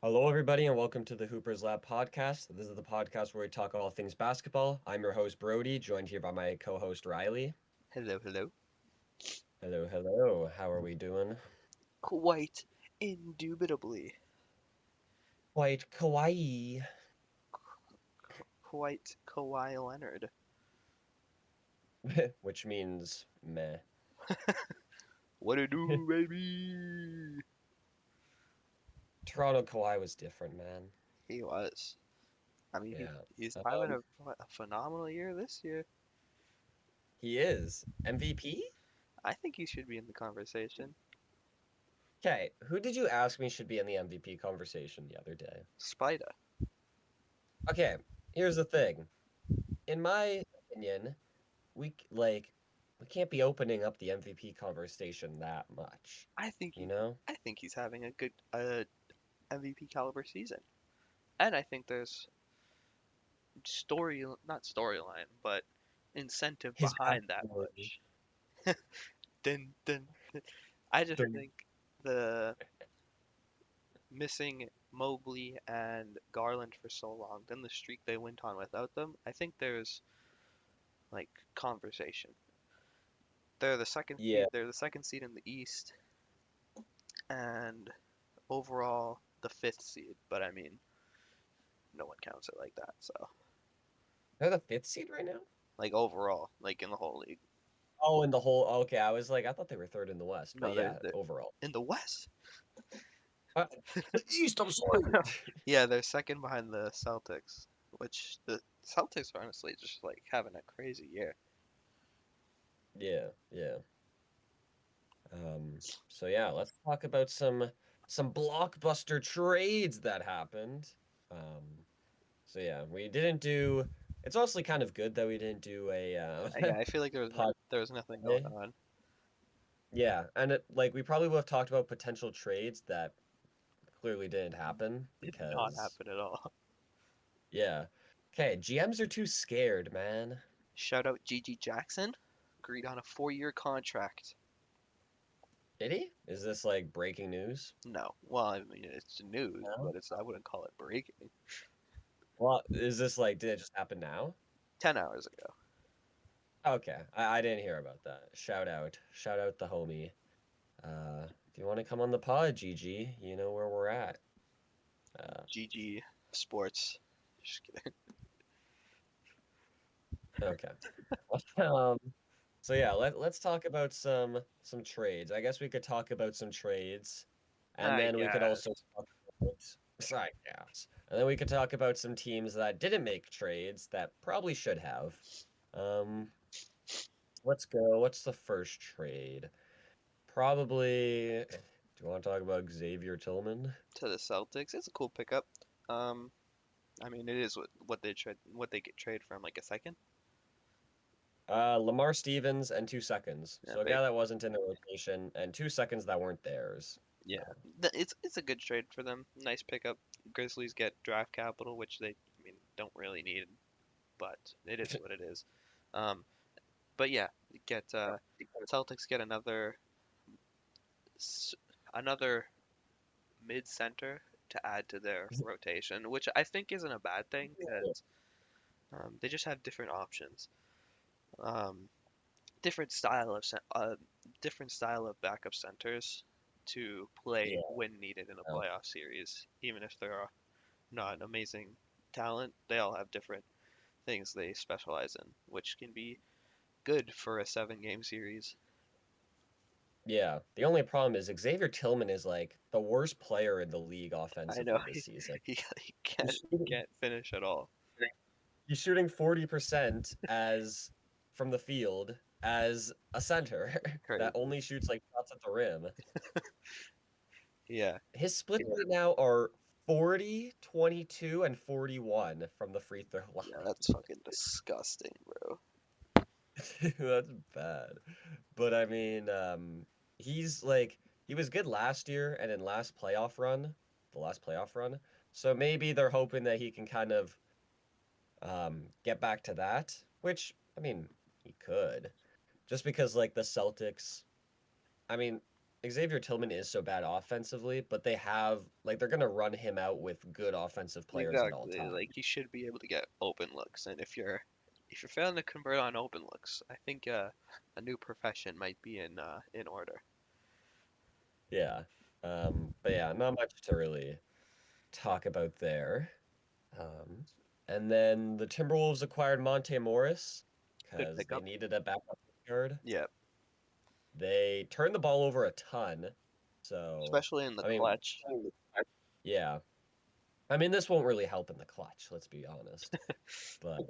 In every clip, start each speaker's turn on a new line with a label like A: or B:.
A: Hello, everybody, and welcome to the Hoopers Lab podcast. This is the podcast where we talk all things basketball. I'm your host, Brody, joined here by my co host, Riley.
B: Hello, hello.
A: Hello, hello. How are we doing?
B: Quite indubitably.
A: Quite kawaii.
B: Quite Kawhi Leonard.
A: Which means meh.
B: What to do, baby?
A: Toronto Kawhi was different, man.
B: He was. I mean,
A: Yeah.
B: he's having
A: Um,
B: a phenomenal year this year.
A: he is. MVP?
B: I think he should be in the conversation.
A: Okay, who did you ask me should be in the MVP conversation the other day?
B: Spida.
A: Okay, here's the thing. In my opinion, we can't be opening up the MVP conversation that much,
B: I think
A: you
B: he,
A: know?
B: I think he's having a good MVP caliber season, and I think there's not storyline, but incentive
A: His
B: behind that
A: backstory.
B: much. Dun, dun, dun. I just
A: Dun-
B: think the missing Mobley and Garland for so long, then the streak they went on without them, I think there's like conversation. They're the second
A: Yeah,
B: seed. They're the second seed in the East, and overall the fifth seed. But I mean, no one counts it like that. So
A: they're the fifth seed right now.
B: like overall, like in the whole league.
A: Oh, in the whole. Okay, I was like, I thought they were third in the West, but
B: No,
A: yeah,
B: they're
A: overall.
B: in the West.
A: Uh, the East, I'm sorry.
B: Yeah, they're second behind the Celtics, which the Celtics are honestly just like having a crazy year.
A: Yeah, yeah. So yeah, let's talk about some blockbuster trades that happened. Um, so yeah, we didn't do. It's honestly kind of good that we didn't do a
B: Yeah, I feel like
A: pod.
B: there was nothing going on.
A: Yeah, and we probably would have talked about potential trades that clearly didn't happen
B: Did not
A: because
B: happen at all.
A: yeah. Okay, GMs are too scared, man.
B: Shout out Gigi Jackson. Agreed on a 4-year contract.
A: Did he? Is this like breaking news?
B: No. Well, I mean, it's news,
A: No.
B: but I wouldn't call it breaking.
A: Well, is this like did it just happen now?
B: 10 hours ago.
A: Okay, I didn't hear about that. Shout out the homie. If you want to come on the pod, GG, you know where we're at. Uh,
B: GG Sports. Just kidding.
A: okay. Um, so yeah, let's talk about some trades. I guess we could talk about some trades, and
B: I
A: then we could also
B: guess.
A: talk about, sorry, yes, and then we could talk about some teams that didn't make trades that probably should have. Um, let's go. What's the first trade? Probably. Do you want to talk about Xavier Tillman?
B: To the Celtics. It's a cool pickup. Um, I mean, it is what they get trade from, like a second.
A: Lamar Stevens and 2 seconds.
B: Yeah,
A: So a guy that wasn't in the rotation and 2 seconds that weren't theirs.
B: yeah.
A: So
B: It's a good trade for them. Nice pickup. Grizzlies get draft capital, which they, I mean, don't really need, but it is what it is. Um, but yeah, get Celtics get s- another mid center to add to their rotation, which I think isn't a bad thing because they just have different options, um, different style of different style of backup centers to play
A: yeah,
B: when needed in a
A: no.
B: playoff series. Even if they're not an amazing talent, they all have different things they specialize in, which can be good for a 7 game series.
A: Yeah. The only problem is Xavier Tillman is like the worst player in the league
B: I know
A: offensively this season.
B: he
A: He's shooting,
B: can't finish at all.
A: he's shooting 40% as from the field as a center that
B: Crazy.
A: only shoots like shots at the rim.
B: Yeah,
A: His splits right now are 40, 22, and 41 from the free throw line.
B: yeah, that's fucking disgusting, bro.
A: That's bad. But I mean, he's like he was good last year and in the last playoff run. So maybe they're hoping that he can kind of get back to that, which I mean, he could. Just because like the Celtics, I mean, Xavier Tillman is so bad offensively, but they have like they're gonna run him out with good offensive players at all
B: Exactly.
A: times.
B: Like he should be able to get open looks, and if you're failing to convert on open looks, I think a new profession might be in order.
A: Yeah. But yeah, not much to really talk about there. Um, and then the Timberwolves acquired Monte Morris
B: Good
A: because they
B: pickup.
A: needed a backup guard.
B: Yeah,
A: They turned the ball over a ton. So,
B: especially in the
A: I mean,
B: clutch.
A: yeah. I mean, this won't really help in the clutch, let's be honest. But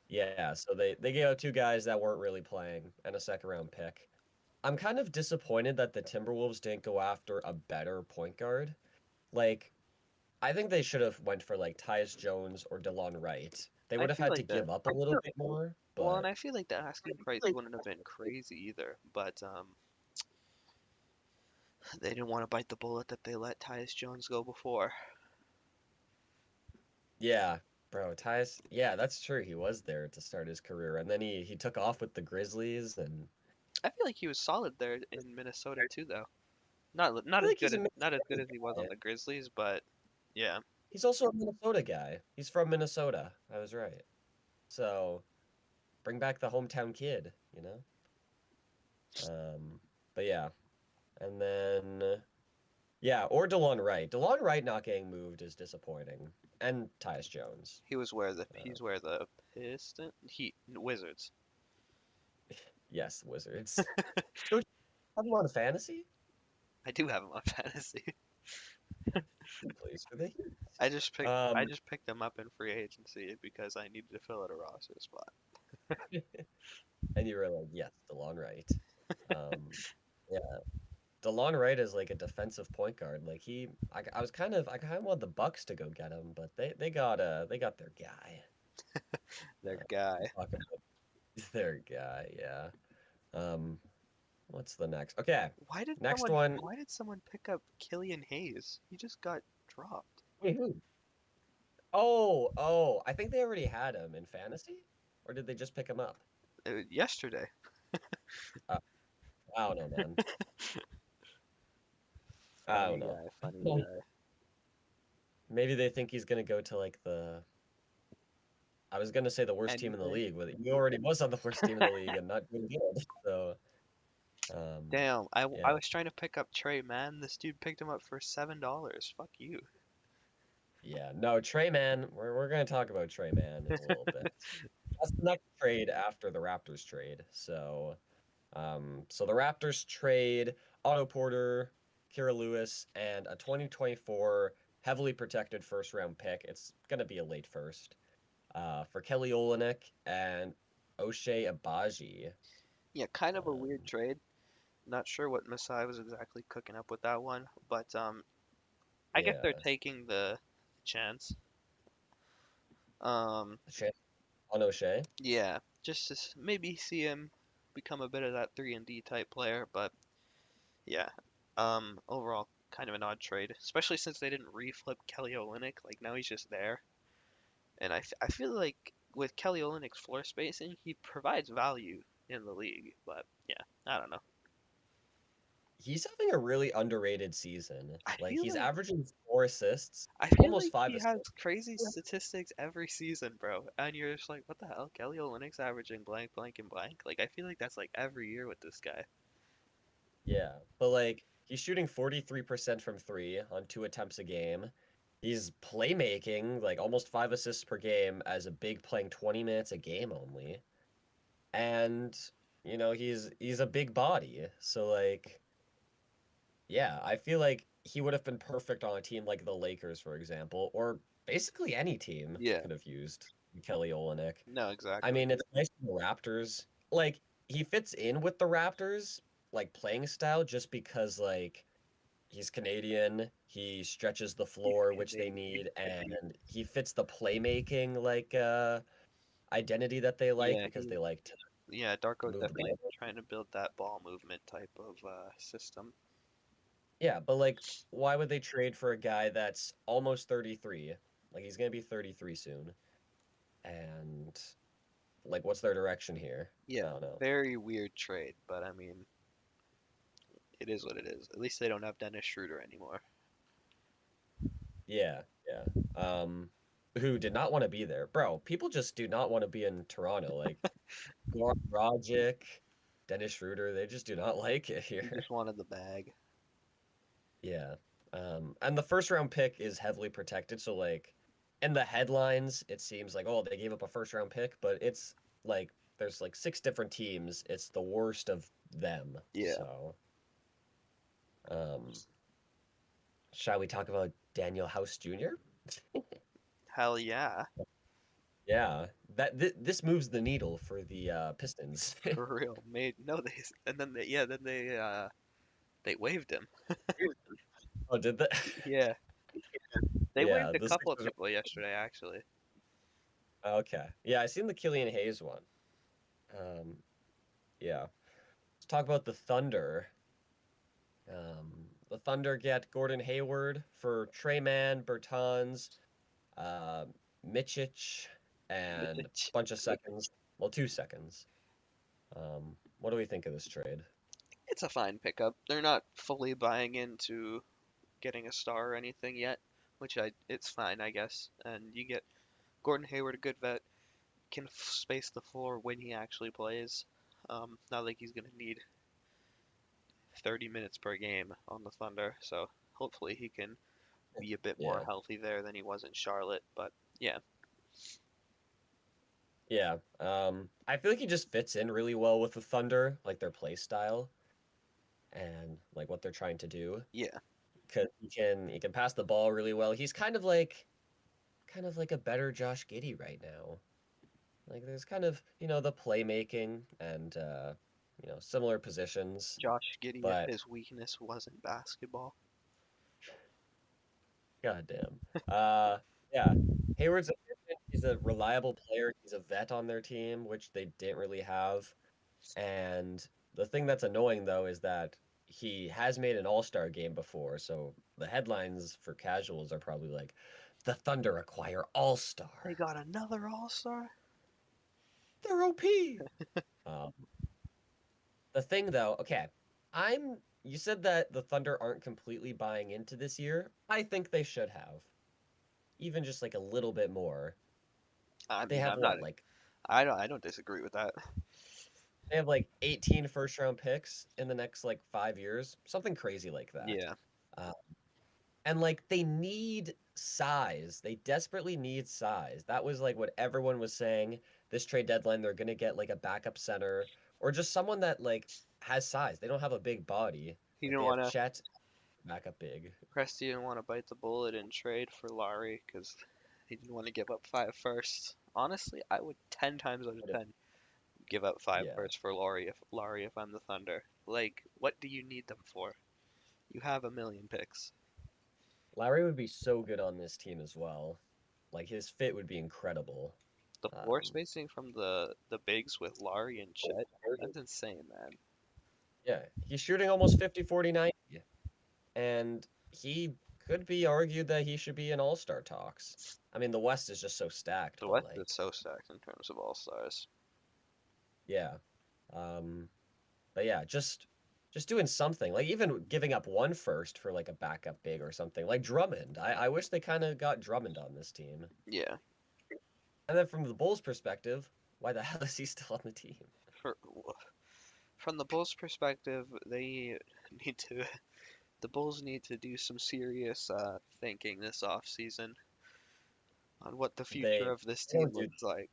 A: yeah, so they gave out two guys that weren't really playing and a second round pick. I'm kind of disappointed that the Timberwolves didn't go after a better point guard. Like, I think they should have went for like Tyus Jones or DeLon Wright. They
B: I
A: would have
B: feel
A: had to
B: like the
A: give up a little bit more,
B: well, and
A: but
B: I feel like the asking price wouldn't have been crazy either, but they didn't want to bite the bullet that they let Tyus Jones go before.
A: yeah, bro, Tyus, yeah, that's true. He was there to start his career, and then he took off with the Grizzlies, and
B: I feel like he was solid there in Minnesota too, though.
A: I feel like he's a
B: Not as good
A: Minnesota
B: as he was
A: guy.
B: on the Grizzlies, but yeah,
A: He's also a Minnesota guy. He's from Minnesota. I was right. So bring back the hometown kid, you know? Um, but yeah, and then yeah, or DeLon Wright. DeLon Wright not getting moved is disappointing, and Tyus Jones. Uh,
B: he's where the Wizards.
A: yes, Wizards. Don't you have him on fantasy?
B: I do have him on fantasy.
A: He plays for the Heat.
B: I
A: Um,
B: just picked him up in free agency because I needed to fill out a roster spot.
A: and you were like, yes, DeLon Wright. Um, yeah, DeLon Wright is like a defensive point guard. Like I kind of want the Bucks to go get him, but they got their guy.
B: Their
A: We'll
B: guy.
A: talk about their guy. Yeah. Um, what's the next? Okay, next one.
B: Why did someone pick up Killian Hayes? He just got dropped.
A: Wait, who? I think they already had him in fantasy, or did they just pick him up?
B: Yesterday.
A: Uh, I don't know, man. I don't
B: Funny
A: know.
B: guy, funny guy.
A: Maybe they think he's gonna go to like I was gonna say the worst team in the
B: Anything?
A: league, but he already was on the worst team in the league and not doing good. So, um,
B: Damn, I
A: yeah,
B: was trying to pick up Trey, man. This dude picked him up for $7. Fuck you.
A: yeah. No, Trey Man. We're gonna talk about Trey Man in a little bit. That's the next trade after the Raptors trade. So the Raptors trade Otto Porter, Kira Lewis, and a 2024 heavily protected first round pick. It's gonna be a late first. For Kelly Olynyk and O'Shea Abaji.
B: Yeah, kind of a weird
A: Um,
B: trade. Not sure what Masai was exactly cooking up with that one, but I guess they're
A: yeah,
B: taking the chance. Um,
A: O'Shea on O'Shea.
B: yeah, just to maybe see him become a bit of that 3 and D type player, but yeah. Overall, kind of an odd trade, especially since they didn't reflip Kelly Olynyk. Like now he's just there, and I feel like with Kelly Olynyk's floor spacing, he provides value in the league. But yeah, I don't know.
A: He's having a really underrated season.
B: I
A: Like
B: feel
A: he's
B: like
A: averaging 4 assists,
B: I feel
A: almost
B: like
A: five
B: he has
A: assists.
B: crazy statistics every season, bro. And you're just like, what the hell? Kelly Olynyk's averaging blank, blank, and blank. Like I feel like that's like every year with this guy.
A: Yeah, but like he's shooting 43% from three on 2 attempts a game. He's playmaking like almost 5 assists per game as a big playing 20 minutes a game only. And he's a big body. So like yeah, I feel like he would have been perfect on a team like the Lakers, for example, or basically any team
B: Yeah.
A: could have used Kelly Olynyk.
B: No,
A: I
B: exactly.
A: mean, it's nice for the Raptors. Like, he fits in with the Raptors, like playing style, just because like he's Canadian, he stretches the
B: He's
A: floor, which they
B: Canadian.
A: need, and he fits the playmaking like identity that they like
B: Yeah,
A: because
B: he
A: they like to
B: yeah, Darko's
A: move the
B: definitely
A: ball.
B: trying to build that ball movement type of system.
A: Yeah, but like, why would they trade for a guy that's almost 33? Like, he's gonna be 33 soon. And like, what's their direction here? I
B: Yeah,
A: don't know.
B: very weird trade, but I mean, it is what it is. At least they don't have Dennis Schroeder anymore.
A: Yeah, yeah. Who did not want to be there. Bro, people just do not want to be in Toronto. Like Goran Dragic, Dennis Schroeder, they just do not like it
B: He
A: here.
B: just wanted the bag.
A: Yeah. And the first round pick is heavily protected, so like in the headlines, it seems like, oh, they gave up a first round pick, but it's like there's like six different teams. It's the worst of them.
B: Yeah.
A: So, um, shall we talk about Daniel House Jr.?
B: Hell yeah.
A: Yeah, this moves the needle for the Pistons.
B: For real. Made no they and then they waived him.
A: Oh, did that?
B: Yeah. They
A: Yeah,
B: waived a
A: the
B: couple of
A: Sixers.
B: people yesterday actually.
A: Okay. Yeah, I seen the Killian Hayes one. Um, yeah. Let's talk about the Thunder. The Thunder get Gordon Hayward for Trey Mann, Bertans, uh, Micic, and a bunch of seconds. Well, 2 seconds. What do we think of this trade?
B: It's a fine pickup. They're not fully buying into getting a star or anything yet, which it's fine, I guess. And you get Gordon Hayward, a good vet, can space the floor when he actually plays. Not like he's gonna need 30 minutes per game on the Thunder, so hopefully he can be a bit more
A: Yeah,
B: healthy there than he was in Charlotte. But yeah,
A: yeah. I feel like he just fits in really well with the Thunder, like their play style and like what they're trying to do.
B: yeah,
A: Because he can pass the ball really well. He's kind of like a better Josh Giddey right now. Like there's kind of, the playmaking and similar positions,
B: Josh Giddey, if
A: but
B: his weakness wasn't basketball.
A: goddamn. Yeah. Hayward's efficient. He's a reliable player. He's a vet on their team, which they didn't really have. And the thing that's annoying though is that he has made an all-star game before, so the headlines for casuals are probably like, the Thunder acquire
B: They
A: all-star.
B: got another All Star.
A: They're OP. Um, the thing though, okay, you said that the Thunder aren't completely buying into this year. I think they should have. Even just like a little bit more.
B: I
A: They
B: mean,
A: have
B: I'm not.
A: what, like
B: I don't disagree with that.
A: they have like 18 first round picks in the next like 5 years, something crazy like that.
B: Yeah,
A: Uh, and like they need size. They desperately need size. That was like what everyone was saying. This trade deadline, they're gonna get like a backup center or just someone that like has size. They don't have a big body.
B: he
A: Like
B: didn't
A: they have
B: want to.
A: Chet, backup big.
B: Presti didn't want to bite the bullet and trade for Laurie because he didn't want to give up five firsts. Honestly, I would 10 times out of
A: Would have,
B: 10 give up five
A: yeah.
B: firsts for Laurie if I'm the Thunder. Like, what do you need them for? You have a million picks.
A: Lowry would be so good on this team as well. Like his fit would be incredible.
B: The floor
A: Um,
B: spacing from the bigs with Laurie and Chet, that's insane, man.
A: yeah, he's shooting almost 50, 40, 90. And he could be argued that he should be in All-Star talks. I mean, the West is just so stacked,
B: The
A: but
B: West
A: like,
B: is so stacked in terms of all stars.
A: yeah. Um, but yeah, just doing something. Like even giving up one first for like a backup big or something. Like Drummond. I wish they kind of got Drummond on this team.
B: Yeah,
A: And then from the Bulls' perspective, why the hell is he still on the team?
B: for from the Bulls' perspective, they need to the Bulls need to do some serious thinking this off season on what the future
A: They
B: of this
A: they
B: team
A: don't do
B: looks like.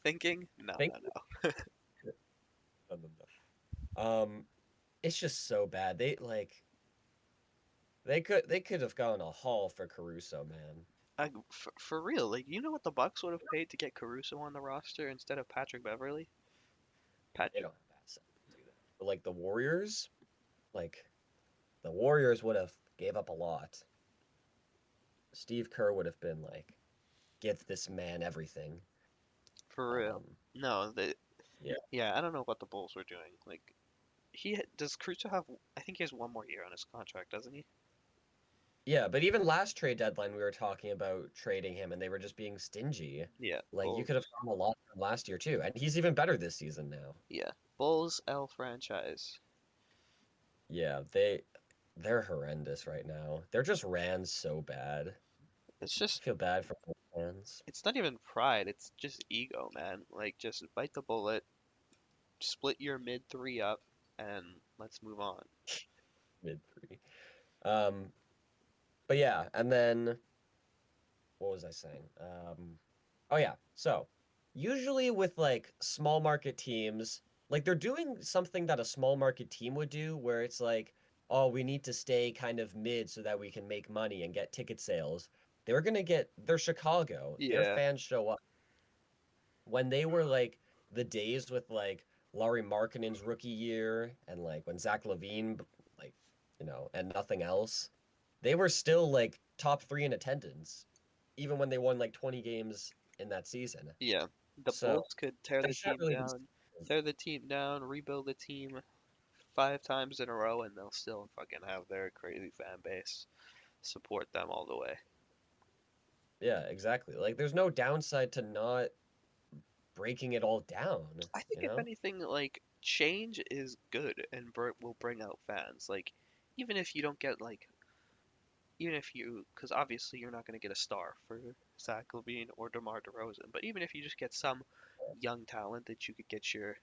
B: Thinking? No,
A: think
B: no, no.
A: it's just so bad. They could have gone a haul for Caruso, man.
B: For real, like you know what the Bucks would have paid to get Caruso on the roster instead of Patrick Beverly?
A: They
B: Patrick
A: don't have assets to do that. But like like the Warriors would have gave up a lot. Steve Kerr would have been like, give this man everything.
B: for real.
A: Um,
B: No,
A: yeah,
B: yeah, I don't know what the Bulls were doing. Like does Caruso have? I think he has one more year on his contract, doesn't he?
A: yeah. But even last trade deadline, we were talking about trading him, and they were just being stingy.
B: Yeah,
A: Like you could have
B: Bulls.
A: gotten a lot from last year too, and he's even better this season now.
B: Yeah, Bulls L franchise.
A: Yeah, they're horrendous right now. They're just ran so bad.
B: It's
A: I
B: just
A: feel bad for the fans.
B: it's not even pride, it's just ego, man. Like just bite the bullet, split your mid three up, and let's move on.
A: Mid three. Um, but yeah, and then what was I saying? Oh yeah. So usually with like small market teams, like they're doing something that a small market team would do, where it's like, oh, we need to stay kind of mid so that we can make money and get ticket sales. They're Chicago. Their
B: Yeah,
A: fans show up. When they were like the days with like Laurie Markkanen's rookie year and like when Zach Levine, like, and nothing else, they were still like top three in attendance, even when they won like 20 games in that season.
B: yeah. The
A: So
B: Bulls could tear
A: they
B: the
A: shouldn't
B: team
A: really be.
B: down, rebuild the team 5 times in a row, and they'll still fucking have their crazy fan base support them all the way.
A: Yeah, exactly. Like there's no downside to not breaking it all down,
B: I think
A: you
B: if
A: know?
B: anything, like change is good and will bring out fans. Like even if you don't get like even if you, because obviously you're not going to get a star for Zach Levine or DeMar DeRozan, but even if you just get some young talent that you could get your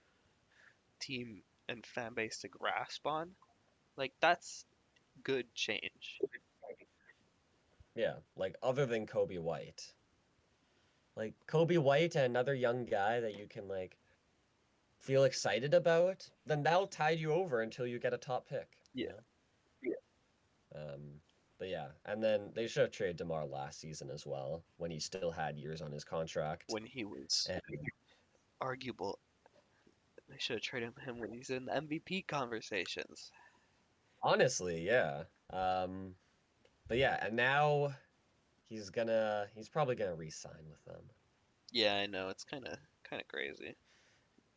B: team and fan base to grasp on, like that's good change.
A: Yeah, like other than Kobe White. Like Kobe White and another young guy that you can like feel excited about, then that'll tide you over until you get a top pick, you
B: Yeah,
A: know? Um, but yeah, and then they should have traded DeMar last season as well, when he still had years on his contract.
B: when he was
A: And
B: arguable, they should have traded him when he's in the MVP conversations.
A: honestly, yeah. But yeah, and now he's probably gonna re-sign with them.
B: Yeah, I know it's kind of crazy.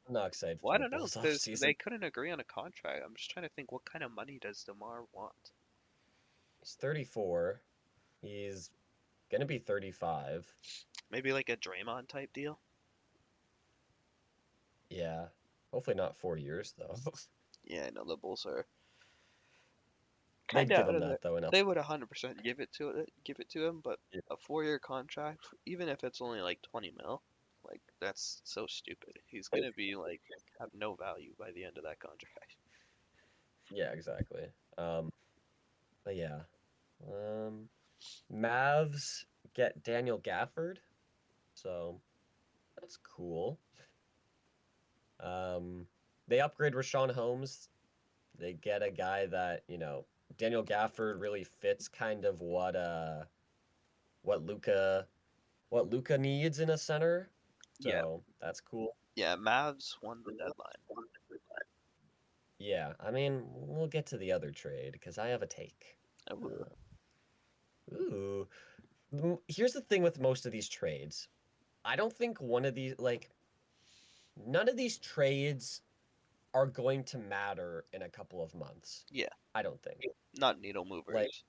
A: I'm not excited
B: Well,
A: for
B: I
A: the
B: don't know.
A: Bulls off
B: They
A: season.
B: couldn't agree on a contract. I'm just trying to think what kind of money does DeMar want?
A: He's 34. He's gonna be 35.
B: Maybe like a Draymond type deal.
A: Yeah. Hopefully not 4 years though.
B: Yeah, I know the Bulls are kind
A: They'd
B: of
A: give
B: out
A: him
B: of the.
A: that though enough.
B: They would 100% give it to him, but
A: Yeah.
B: a 4-year contract, even if it's only like 20 mil, like that's so stupid. He's gonna be like have no value by the end of that contract.
A: Yeah, exactly. But yeah. Um, Mavs get Daniel Gafford, so that's cool. Um, they upgrade Rashawn Holmes. They get a guy that, Daniel Gafford really fits kind of what Luca what Luca needs in a center.
B: Yeah,
A: So that's cool.
B: yeah. Mavs won the deadline.
A: Yeah, I mean, we'll get to the other trade because I have a take.
B: Ooh,
A: Ooh. Here's the thing with most of these trades. I don't think one of these, like, none of these trades are going to matter in a couple of months.
B: yeah,
A: I don't think.
B: not needle
A: Like,
B: movers.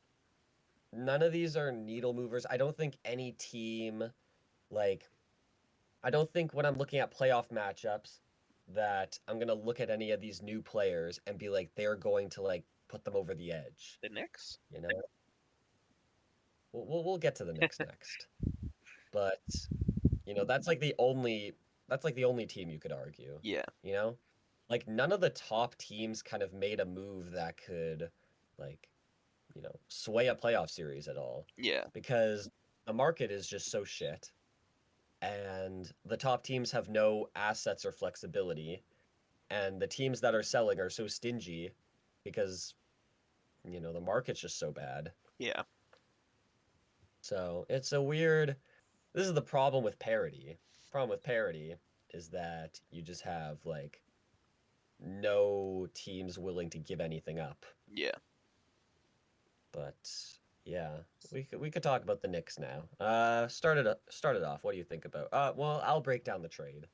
A: none of these are needle movers. I don't think any team, like, I don't think when I'm looking at playoff matchups that I'm going to look at any of these new players and be like, they're going to, like, put them over the edge,
B: The Knicks?
A: you know? We'll get to the Knicks next. But that's like the only team you could argue,
B: Yeah,
A: you know? Like none of the top teams kind of made a move that could like, sway a playoff series at all
B: yeah,
A: because the market is just so shit and the top teams have no assets or flexibility and the teams that are selling are so stingy because, the market's just so bad.
B: yeah,
A: So, it's a weird this is the problem with parity. Problem with parity is that you just have like no teams willing to give anything up.
B: yeah.
A: But yeah, we could talk about the Knicks now. Start it off. What do you think about? Well, I'll break down the trade.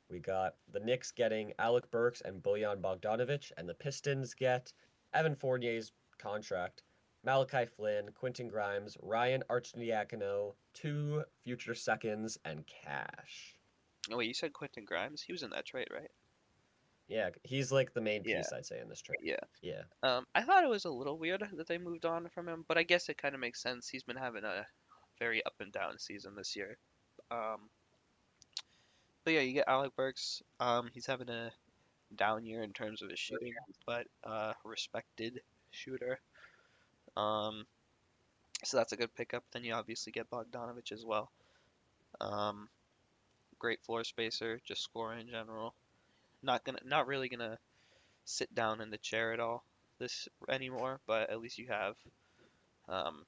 A: We got the Knicks getting Alec Burks and Bojan Bogdanovic, and the Pistons get Evan Fournier's contract, Malachi Flynn, Quentin Grimes, Ryan Arcidiacono, two future seconds, and cash.
B: Oh wait, you said Quentin Grimes? He was in that trade, right?
A: Yeah, he's like the main
B: Yeah,
A: piece, I'd say, in this trade.
B: yeah.
A: Yeah.
B: I thought it was a little weird that they moved on from him, but I guess it kind of makes sense. He's been having a very up and down season this year. Um, but yeah, you get Alec Burks. He's having a down year in terms of his shooting, but respected shooter. Um, so that's a good pickup. Then you obviously get Bogdanovich as well. Um, Great floor spacer, just scoring in general. Not really gonna sit down in the chair at all this anymore, but at least you have, um,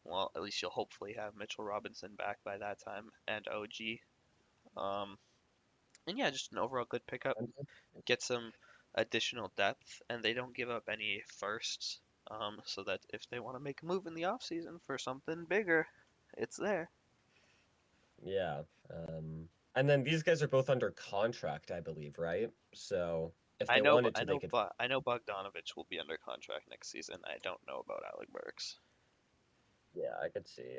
B: well, at least you'll hopefully have Mitchell Robinson back by that time and OG. Um, and yeah, just an overall good pickup. Get some additional depth, and they don't give up any firsts. So that if they want to make a move in the offseason for something bigger, it's there.
A: Yeah. And then these guys are both under contract, I believe, right? So if they wanted to, they could.
B: I know Bogdanovich will be under contract next season. I don't know about Alec Burks.
A: Yeah, I could see.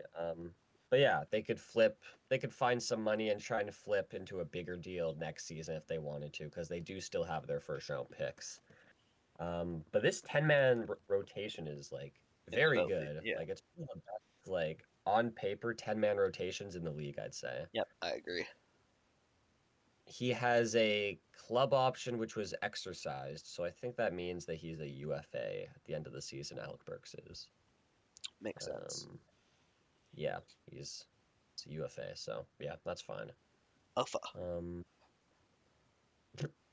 A: But yeah, they could flip. They could find some money and try and flip into a bigger deal next season if they wanted to, because they do still have their first round picks. But this 10-man rotation is like
B: It's
A: very
B: filthy.
A: good.
B: Yeah.
A: Like it's one of the best, like on paper 10-man rotations in the league, I'd say.
B: Yep, I agree.
A: He has a club option which was exercised, so I think that means that he's a UFA at the end of the season. Alec Burks is.
B: Makes sense.
A: Um, yeah, he's a UFA, so yeah, that's fine.
B: Alpha.
A: Um,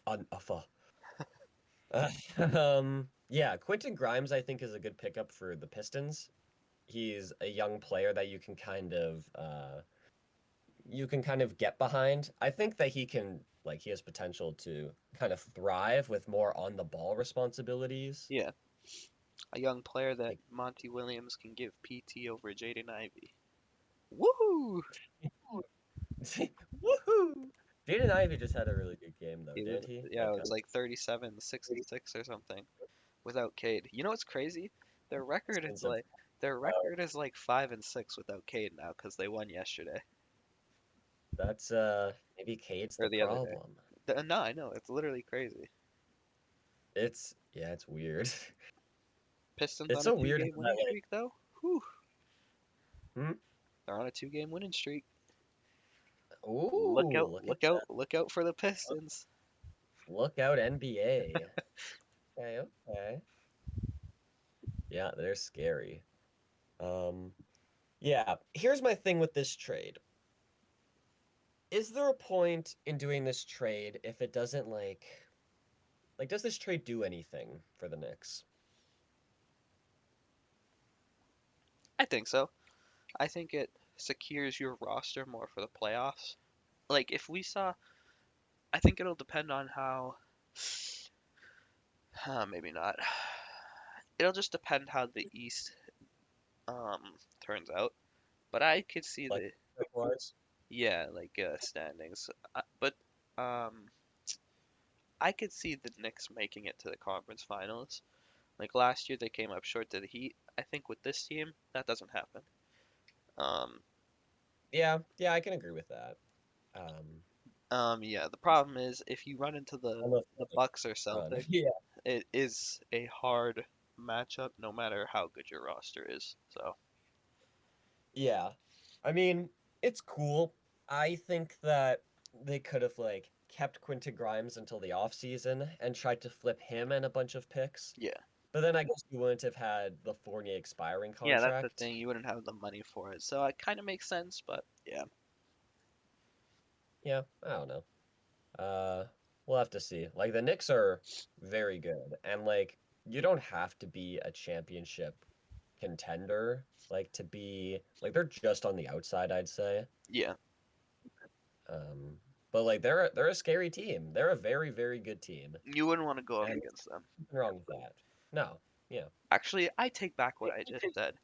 A: on Uffa. Yeah, Quentin Grimes I think is a good pickup for the Pistons. He's a young player that you can kind of get behind. I think that he has potential to kind of thrive with more on the ball responsibilities.
B: Yeah, a young player that
A: Like
B: Monty Williams can give PT over Jaden Ivey. Woohoo!
A: woohoo! Jaden Ivey just had a really good game though,
B: He was
A: didn't he?
B: yeah,
A: Like
B: it
A: kind
B: was
A: of
B: like 37, 6 and 6 or something without Cade. You know what's crazy? Their record is
A: expensive.
B: like their record is like 5 and 6 without Cade now because they won yesterday
A: That's maybe Cade's
B: or
A: the
B: the other day.
A: problem.
B: No, I know it's literally crazy.
A: It's yeah, it's weird.
B: Pistons
A: It's
B: on a
A: so weird
B: two-game
A: how that
B: winning streak though. Whew,
A: like
B: they're on a two-game winning streak.
A: ooh, look at that.
B: Look out for the Pistons.
A: Look out NBA. Okay, okay. Yeah, they're scary. Um yeah, here's my thing with this trade. Is there a point in doing this trade if it doesn't like does this trade do anything for the Knicks?
B: I think so. I think it secures your roster more for the playoffs. Like if we saw, I think it'll depend on how. Maybe not. It'll just depend how the East turns out. But I could see
A: Like
B: the
A: wise?
B: yeah like standings. But um I could see the Knicks making it to the conference finals. Like last year they came up short to the Heat. I think with this team that doesn't happen. Um
A: Yeah, yeah, I can agree with that.
B: yeah, the problem is if you run into the
A: Almost
B: Bucks or
A: run.
B: Celtics,
A: Yeah.
B: it is a hard matchup no matter how good your roster is. So,
A: Yeah. I mean, it's cool. I think that they could have like kept Quentin Grimes until the offseason and tried to flip him and a bunch of picks.
B: yeah.
A: But then I guess you wouldn't have had the Fournier expiring
B: Yeah, that's the
A: contract.
B: thing. You wouldn't have the money for it. So it kind of makes sense, but yeah.
A: Yeah, I don't know. Uh, we'll have to see. Like the Knicks are very good, and like you don't have to be a championship contender like to be like they're just on the outside, I'd say.
B: Yeah.
A: Um, but like they're a scary team. They're a very, very good team,
B: You wouldn't want to go up
A: and
B: against them.
A: there's nothing wrong with that. No, yeah,
B: Actually, I take back what I just said.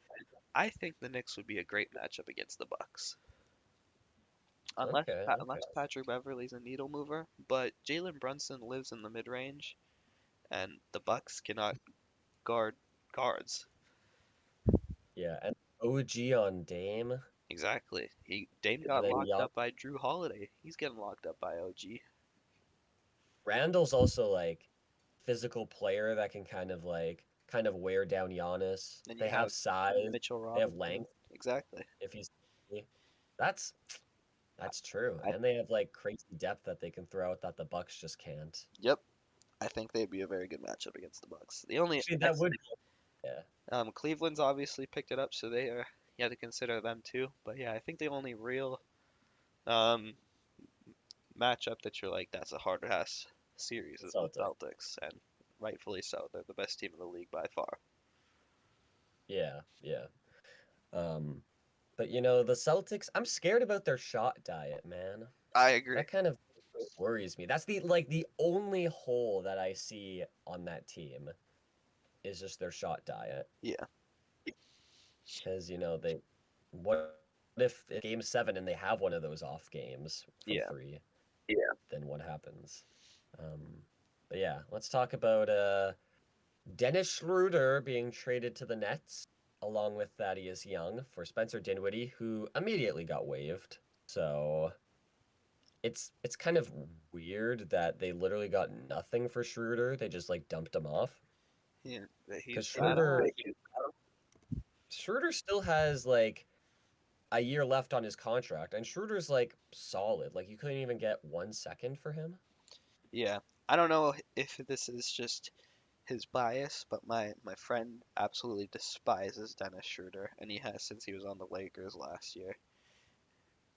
B: I think the Knicks would be a great matchup against the Bucks.
A: okay, okay,
B: Unless Patrick Beverly's a needle mover, but Jalen Brunson lives in the mid-range and the Bucks cannot guard guards.
A: yeah. And OG on Dame,
B: Exactly. Dame
A: and
B: got
A: then
B: locked
A: Young.
B: up by Drew Holiday. He's getting locked up by OG.
A: Randall's also like physical player that can kind of wear down Giannis.
B: Then you
A: They have
B: have
A: size,
B: Mitchell
A: they have
B: Robinson.
A: length
B: Exactly.
A: if he's that's that's true.
B: I
A: And they have like crazy depth that they can throw out that the Bucks just can't.
B: Yep. I think they'd be a very good matchup against the Bucks. The only
A: Actually, that
B: ex
A: would yeah.
B: Cleveland's obviously picked it up, so they are you have to consider them too. But yeah, I think the only real um matchup that you're like that's a hard ass series is the
A: Celtics.
B: Celtics, and rightfully so. They're the best team in the league by far.
A: Yeah, yeah. Um, but the Celtics, I'm scared about their shot diet, man.
B: I agree.
A: That kind of worries me. That's the only hole that I see on that team is just their shot diet.
B: Yeah,
A: Because, they what if game seven and they have one of those off games from
B: yeah.
A: three? Yeah. Then what happens? Um, but yeah, let's talk about Dennis Schroeder being traded to the Nets along with Thaddeus Young for Spencer Dinwiddie, who immediately got waived. So it's kind of weird that they literally got nothing for Schroeder. They just like dumped him off
B: Yeah, but
A: because
B: I don't
A: Schroeder
B: know.
A: Schroeder still has like a year left on his contract, and Schroeder's like solid. Like you couldn't even get 1 second for him.
B: Yeah, I don't know if this is just his bias, but my friend absolutely despises Dennis Schroeder, and he has since he was on the Lakers last year.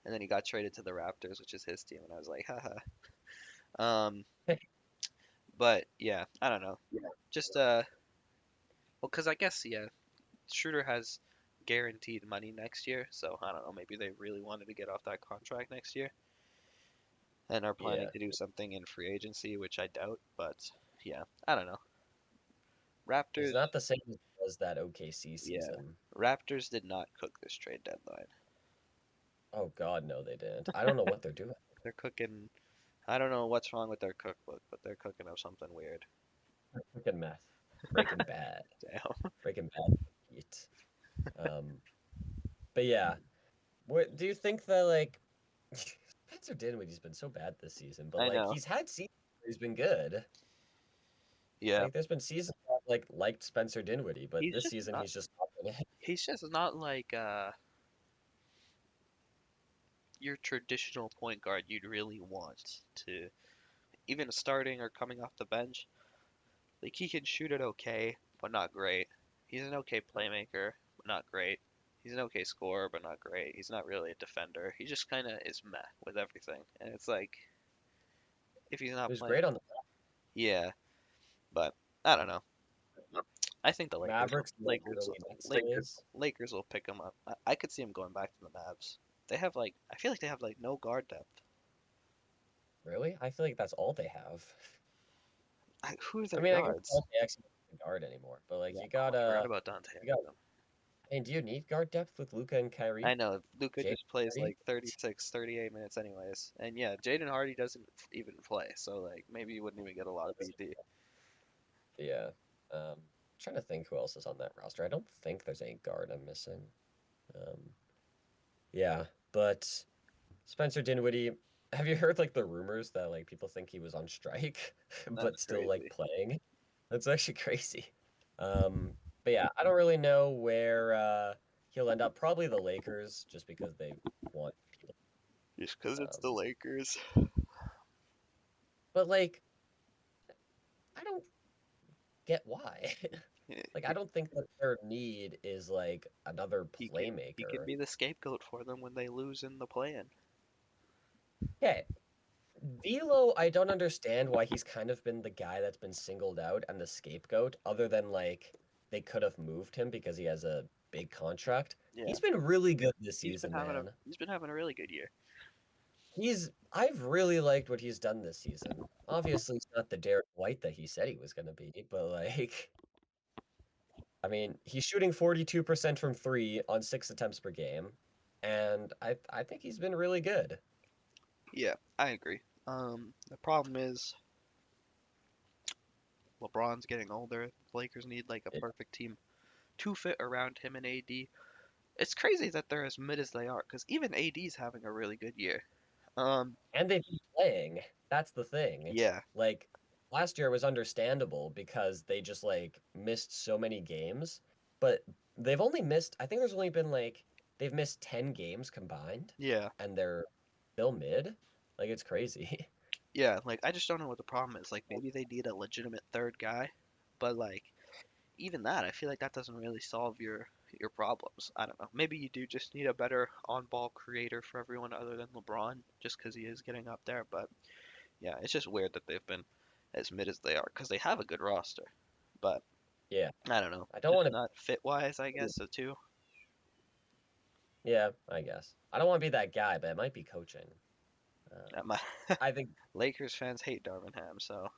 B: And then he got traded to the Raptors, which is his team, and I was like, haha. Um, but yeah, I don't know. Just well, because I guess yeah, Schroeder has guaranteed money next year, so I don't know. Maybe they really wanted to get off that contract next year and are planning
A: Yeah,
B: to do something in free agency, which I doubt. But yeah, I don't know.
A: he's
B: Raptors,
A: not the same as that OKC
B: yeah,
A: season.
B: Raptors did not cook this trade deadline.
A: Oh God, no, they didn't. I don't know what they're doing.
B: They're cooking. I don't know what's wrong with their cookbook, but they're cooking up something weird.
A: Freaking mess. Breaking Bad.
B: Damn.
A: Breaking Bad. Heat. Um, but yeah, what do you think that like Spencer Dinwiddie's been so bad this season, but
B: I
A: like
B: know.
A: he's had seasons where he's been good.
B: Yeah.
A: Like there's been seasons where I've, like liked Spencer Dinwiddie, but
B: He's
A: this
B: just
A: season
B: not
A: he's just not been it.
B: he's just not like your traditional point guard you'd really want to even starting or coming off the bench. Like he can shoot it okay, but not great. He's an okay playmaker, but not great. He's an okay scorer, but not great. He's not really a defender. He just kind of is meh with everything. And it's like if he's
A: He
B: not
A: was
B: playing,
A: great on the
B: yeah, but I don't know. I think the
A: Mavericks in like early Nets days.
B: Lakers will pick him up. I could see him going back to the Mavs. They have like I feel like they have like no guard depth.
A: Really? I feel like that's all they have.
B: Who are
A: I
B: their
A: mean, I guess
B: guards?
A: Dante Exum isn't a guard anymore, but like
B: Yeah.
A: you
B: Oh,
A: got
B: I forgot about Dante
A: you got.
B: Exum.
A: And do you need guard depth with Luca and
B: I
A: Kyrie?
B: know Luka
A: Jaden
B: just plays
A: Hardy?
B: like 36, 38 minutes anyways. And yeah, Jaden Hardy doesn't even play, so like maybe you wouldn't even get a lot of BD.
A: Yeah. Trying to think who else is on that roster. I don't think there's any guard I'm missing. Um, yeah, but Spencer Dinwiddie, have you heard like the rumors that like people think he was on strike
B: That's
A: but still like
B: crazy.
A: playing? That's actually crazy. Um, but yeah, I don't really know where he'll end up. Probably the Lakers, just because they want people.
B: Just because it's the
A: Um,
B: Lakers.
A: but like, I don't get why.
B: Yeah,
A: Like, I don't think that their need is like another
B: he can
A: playmaker.
B: be the scapegoat for them when they lose in the play-in.
A: Yeah, D'Lo, I don't understand why he's kind of been the guy that's been singled out and the scapegoat, other than like they could have moved him because he has a big contract.
B: Yeah,
A: He's been really good this season, man.
B: he's been having a really good year.
A: I've really liked what he's done this season. Obviously, he's not the Derek White that he said he was going to be, but like, I mean, he's shooting 42% from three on 6 attempts per game, and I think he's been really good.
B: Yeah, I agree. The problem is LeBron's getting older. The Lakers need like a
A: Yeah,
B: perfect team to fit around him and AD. It's crazy that they're as mid as they are, because even AD's having a really good year. Um,
A: And they've been playing. That's the thing.
B: yeah,
A: Like last year was understandable because they just like missed so many games, but they've only missed, I think there's only been like they've missed 10 games combined
B: yeah,
A: and they're still mid. Like it's crazy.
B: yeah. Like I just don't know what the problem is. Like maybe they need a legitimate third guy, but like even that, I feel like that doesn't really solve your problems. I don't know. Maybe you do just need a better on-ball creator for everyone other than LeBron, just because he is getting up there. But yeah, it's just weird that they've been as mid as they are because they have a good roster. But
A: Yeah.
B: I don't know,
A: I don't
B: just
A: want
B: not fit wise, I
A: to
B: guess so too.
A: Yeah, I guess. I don't want to be that guy, but it might be coaching.
B: My
A: I think
B: Lakers fans hate Darvin Ham, so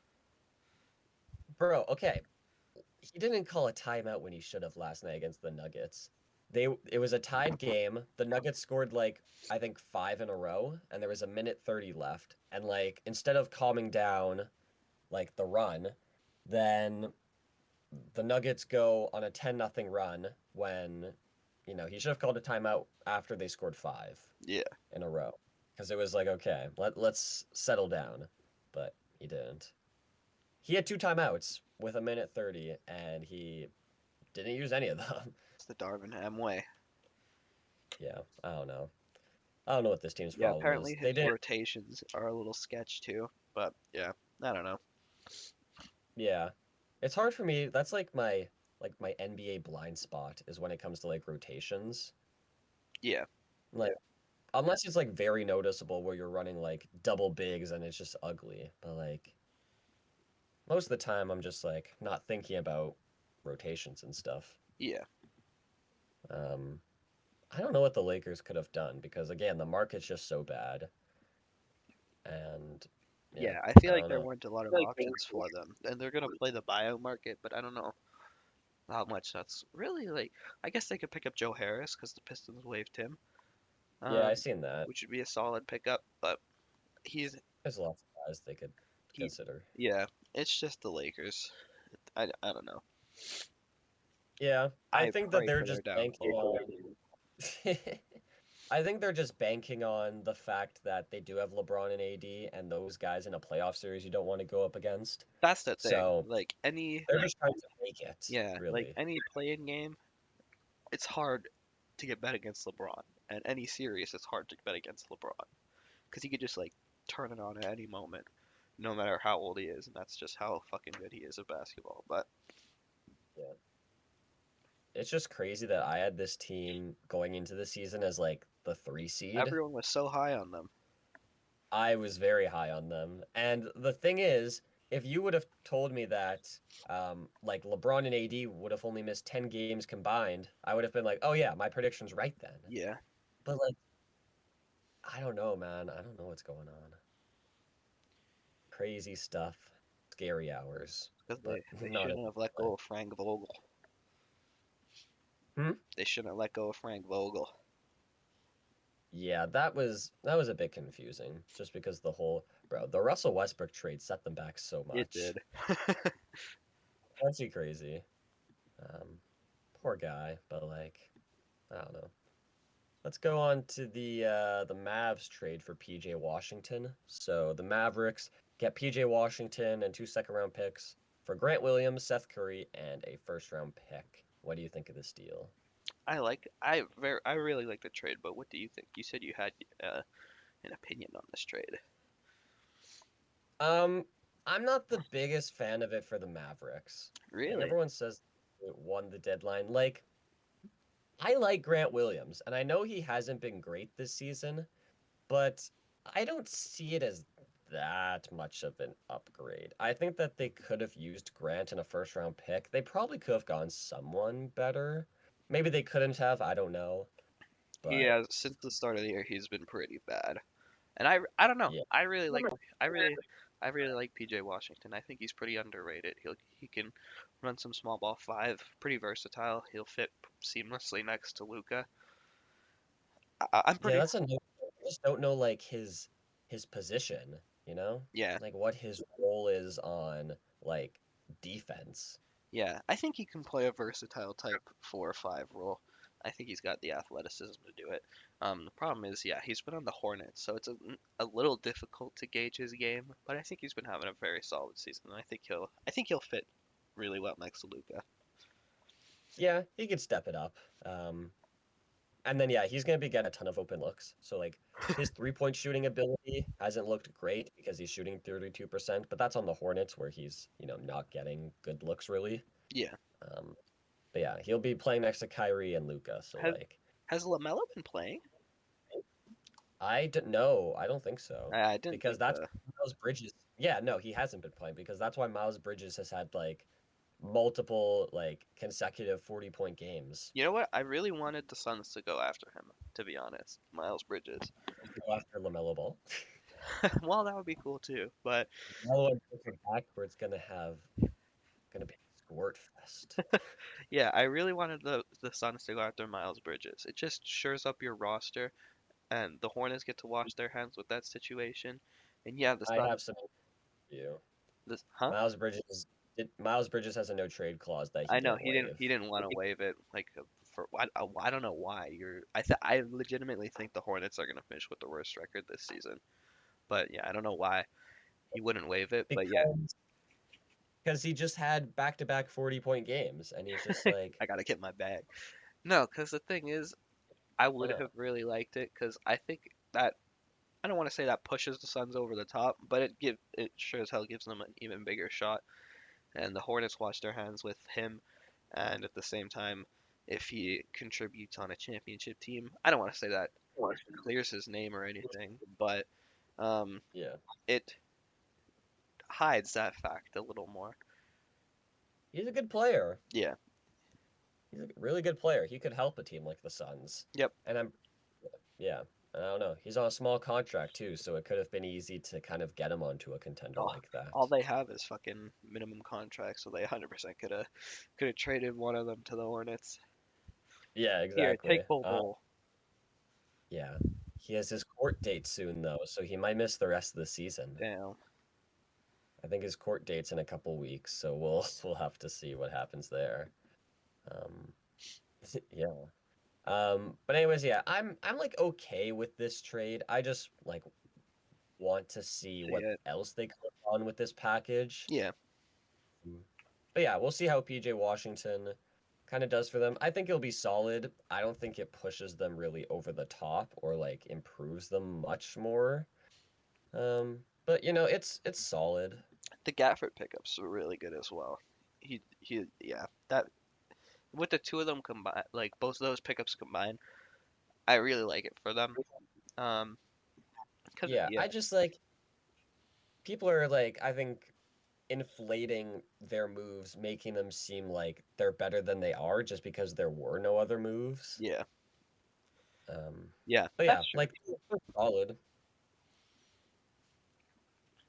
A: bro, okay. He didn't call a timeout when he should have last night against the Nuggets. It was a tied game. The Nuggets scored like I think 5 in a row, and there was a minute 30 left. And like instead of calming down like the run, then the Nuggets go on a 10-0 run when he should have called a timeout after they scored
B: yeah,
A: in a row. Because it was like, okay, let's settle down. But he didn't. He had two timeouts with a minute 30, and he didn't use any of them.
B: it's the Darvin Ham way.
A: Yeah, I don't know. I don't know what this team's
B: Yeah,
A: problem
B: apparently
A: is. They
B: his
A: didn't.
B: rotations are a little sketch too, but yeah, I don't know.
A: Yeah, it's hard for me. That's like my NBA blind spot is when it comes to like rotations.
B: Yeah,
A: Like unless it's like very noticeable where you're running like double bigs and it's just ugly. But like most of the time, I'm just like not thinking about rotations and stuff.
B: yeah,
A: Um, I don't know what the Lakers could have done because again, the market's just so bad, and yeah,
B: yeah. I
A: I
B: feel like
A: don't
B: there
A: know.
B: weren't a lot of options for them, and they're gonna play the buyout market, but I don't know how much that's really like. I guess they could pick up Joe Harris because the Pistons waived him,
A: Yeah, I
B: um,
A: seen that.
B: which would be a solid pickup, but he's
A: There's lots of guys they could
B: he,
A: consider.
B: yeah. It's just the Lakers. I don't know.
A: Yeah, I
B: I
A: think that
B: pray
A: they're
B: for their
A: just banking
B: downfall.
A: on. I think they're just banking on the fact that they do have LeBron and AD, and those guys in a playoff series you don't want to go up against.
B: That's the thing.
A: So
B: Like any,
A: they're just trying to make it,
B: yeah, like
A: really.
B: any play-in game, it's hard to get bet against LeBron, and any series, it's hard to bet against LeBron because he could just like turn it on at any moment, no matter how old he is, and that's just how fucking good he is at basketball. But
A: Yeah. It's just crazy that I had this team going into the season as like the 3 seed.
B: everyone was so high on them.
A: I was very high on them. And the thing is, if you would have told me that like LeBron and AD would have only missed 10 games combined, I would have been like, "Oh yeah, my prediction's right then."
B: Yeah,
A: But like I don't know, man. I don't know what's going on. Crazy stuff. Scary hours,
B: because
A: but
B: they
A: not in
B: shouldn't have let
A: life.
B: go of Frank Vogel.
A: Hmm?
B: They shouldn't have let go of Frank Vogel.
A: Yeah, that was a bit confusing just because the Russell Westbrook trade set them back so
B: It
A: much.
B: did.
A: That's crazy. Um, Poor guy, but like I don't know. Let's go on to the Mavs trade for PJ Washington. So the Mavericks get PJ Washington and 2 second-round picks for Grant Williams, Seth Curry, and a first-round pick. What do you think of this deal?
B: I really like the trade, but what do you think? You said you had an opinion on this trade.
A: Um, I'm not the biggest fan of it for the Mavericks. Like
B: Really?
A: everyone says it won the deadline. Like I like Grant Williams, and I know he hasn't been great this season, but I don't see it as that much of an upgrade. I think that they could have used Grant in a first round pick. They probably could have gone someone better. Maybe they couldn't have, I don't know. But
B: Yeah, since the start of the year, he's been pretty bad. And I don't know.
A: yeah.
B: I really I really like PJ Washington. I think he's pretty underrated. He can run some small ball five, pretty versatile. He'll fit seamlessly next to Luca. I'm
A: Yeah,
B: pretty
A: that's a new I just don't know like his position, you know?
B: yeah,
A: Like what his role is on like defense.
B: yeah. I think he can play a versatile type 4 or 5 role. I think he's got the athleticism to do it. The problem is, yeah, he's been on the Hornets, so it's a little difficult to gauge his game. But I think he's been having a very solid season, and I think he'll fit really well next to Luca.
A: Yeah, he could step it up. Um, and then yeah, he's gonna be getting a ton of open looks. So like his 3-point shooting ability hasn't looked great because he's shooting 32%, but that's on the Hornets where he's, not getting good looks really.
B: Yeah.
A: Um, but yeah, he'll be playing next to Kyrie and Luca. So
B: Has
A: like
B: has Lamelo been playing?
A: I don't know. I don't think so.
B: I didn't
A: Because
B: think
A: that's
B: the.
A: Miles Bridges. Yeah, no, he hasn't been playing because that's why Miles Bridges has had like multiple like consecutive 40-point games.
B: You know what? I really wanted the Suns to go after him, to be honest. Miles Bridges.
A: Go after LaMelo Ball.
B: Well, that would be cool too. But
A: LaMelo and Clifford backcourt's gonna be a squirt fest.
B: yeah, I really wanted the Suns to go after Miles Bridges. It just shores up your roster, and the Hornets get to wash their hands with that situation. And yeah, the
A: I have
B: Suns.
A: some for you.
B: Huh?
A: Miles Bridges has a no trade clause that he
B: I know
A: didn't waive.
B: he didn't want to waive it like for I don't know why. I legitimately think the Hornets are gonna finish with the worst record this season. But yeah, I don't know why he wouldn't waive it. But yeah,
A: Because he just had back-to-back 40-point games and he's just like,
B: I gotta get my bag. No, because the thing is, I
A: why
B: would
A: not?
B: have really liked it because I think that I don't want to say that pushes the Suns over the top, but it sure as hell gives them an even bigger shot. And the Hornets wash their hands with him, and at the same time, if he contributes on a championship team, I don't want to say that clears his name or anything, but um,
A: Yeah.
B: it hides that fact a little more.
A: He's a good player.
B: Yeah.
A: He's a really good player. He could help a team like the Suns.
B: Yep.
A: And yeah, I don't know. He's on a small contract too, so it could have been easy to kind of get him onto a contender
B: Oh,
A: like that.
B: all they have is fucking minimum contracts, so they 100% could have traded one of them to the Hornets.
A: Yeah,
B: Here,
A: exactly.
B: take Bol Bol.
A: Yeah. He has his court date soon though, so he might miss the rest of the season.
B: Damn.
A: I think his court date's in a couple weeks, so we'll we'll have to see what happens there. Um, yeah. But anyways, yeah, I'm like okay with this trade. I just like want to see
B: See
A: what
B: it.
A: else they could have done with this package.
B: Yeah.
A: Mm. But yeah, we'll see how PJ Washington kind of does for them. I think it'll be solid. I don't think it pushes them really over the top or like improves them much more. But it's solid.
B: The Gafford pickups were really good as well. Yeah, that with the two of them combined, like both of those pickups combined, I really like it for them. Um, cause
A: Yeah,
B: yeah,
A: I just like people are like I think inflating their moves, making them seem like they're better than they are just because there were no other moves.
B: yeah,
A: Um,
B: yeah,
A: but
B: that's
A: yeah,
B: true.
A: like solid.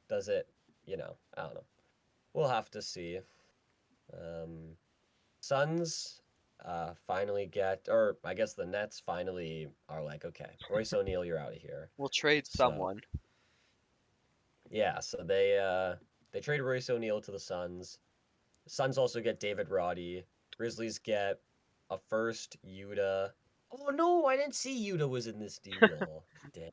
A: Does it, I don't know. We'll have to see. Um, Suns finally get, or I guess the Nets finally are like, okay, Royce O'Neal, you're out of here.
B: We'll trade
A: So
B: someone.
A: yeah, so they trade Royce O'Neal to the Suns. Suns also get David Roddy. Grizzlies get a first, Yuta. Oh no, I didn't see Yuta was in this deal. Damn.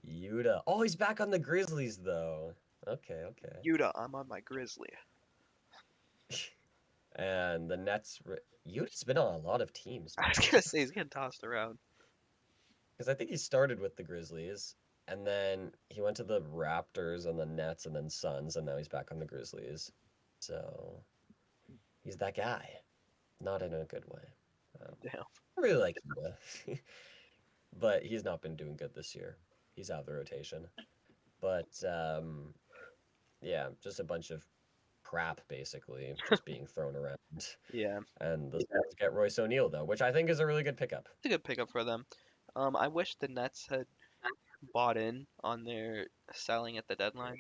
A: Yuta. Oh, he's back on the Grizzlies though. Okay, okay.
B: Yuta, I'm on my Grizzly.
A: And the Nets. Yuta's been on a lot of teams
B: I was
A: now.
B: gonna say he's getting tossed around.
A: Because I think he started with the Grizzlies, and then he went to the Raptors and the Nets and then Suns, and now he's back on the Grizzlies. So he's that guy. Not in a good way.
B: Damn.
A: I really like Yuta. But he's not been doing good this year. He's out of the rotation. But yeah, just a bunch of crap basically just being thrown around.
B: Yeah,
A: And the Suns get Royce O'Neal though, which I think is a really good pickup.
B: it's a good pickup for them. I wish the Nets had bought in on their selling at the deadline.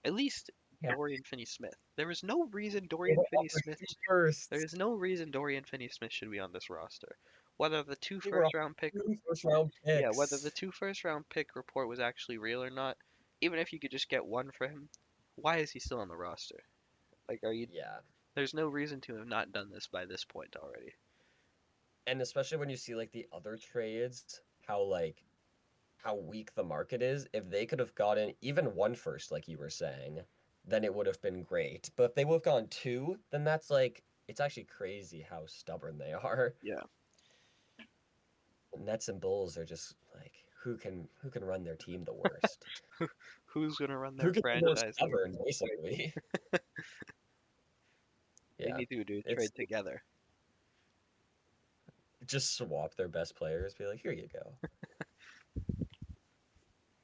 B: At least
A: Yeah.
B: Dorian Finney-Smith. There is no reason
A: They
B: Dorian
A: were offered
B: Finney-Smith. There
A: first.
B: is no reason Dorian Finney-Smith should be on this roster. Whether the two
A: They were
B: first
A: offered
B: round pick,
A: two first round
B: yeah, whether the
A: picks.
B: two first round pick report was actually real or not, even if you could just get one for him, why is he still on the roster? Like, are you?
A: Yeah.
B: There's no reason to have not done this by this point already.
A: and especially when you see like the other trades, how weak the market is. If they could have gotten even one first, like you were saying, then it would have been great. But if they would have gone two, then that's like it's actually crazy how stubborn they are.
B: Yeah.
A: Nets and Bulls are just like who can run their team the worst?
B: Who's gonna run
A: Who
B: their
A: can be more
B: franchise the
A: stubborn,
B: worst?
A: basically?
B: They
A: Yeah.
B: need to do a
A: It's
B: trade together.
A: just swap their best players, be like, here you go.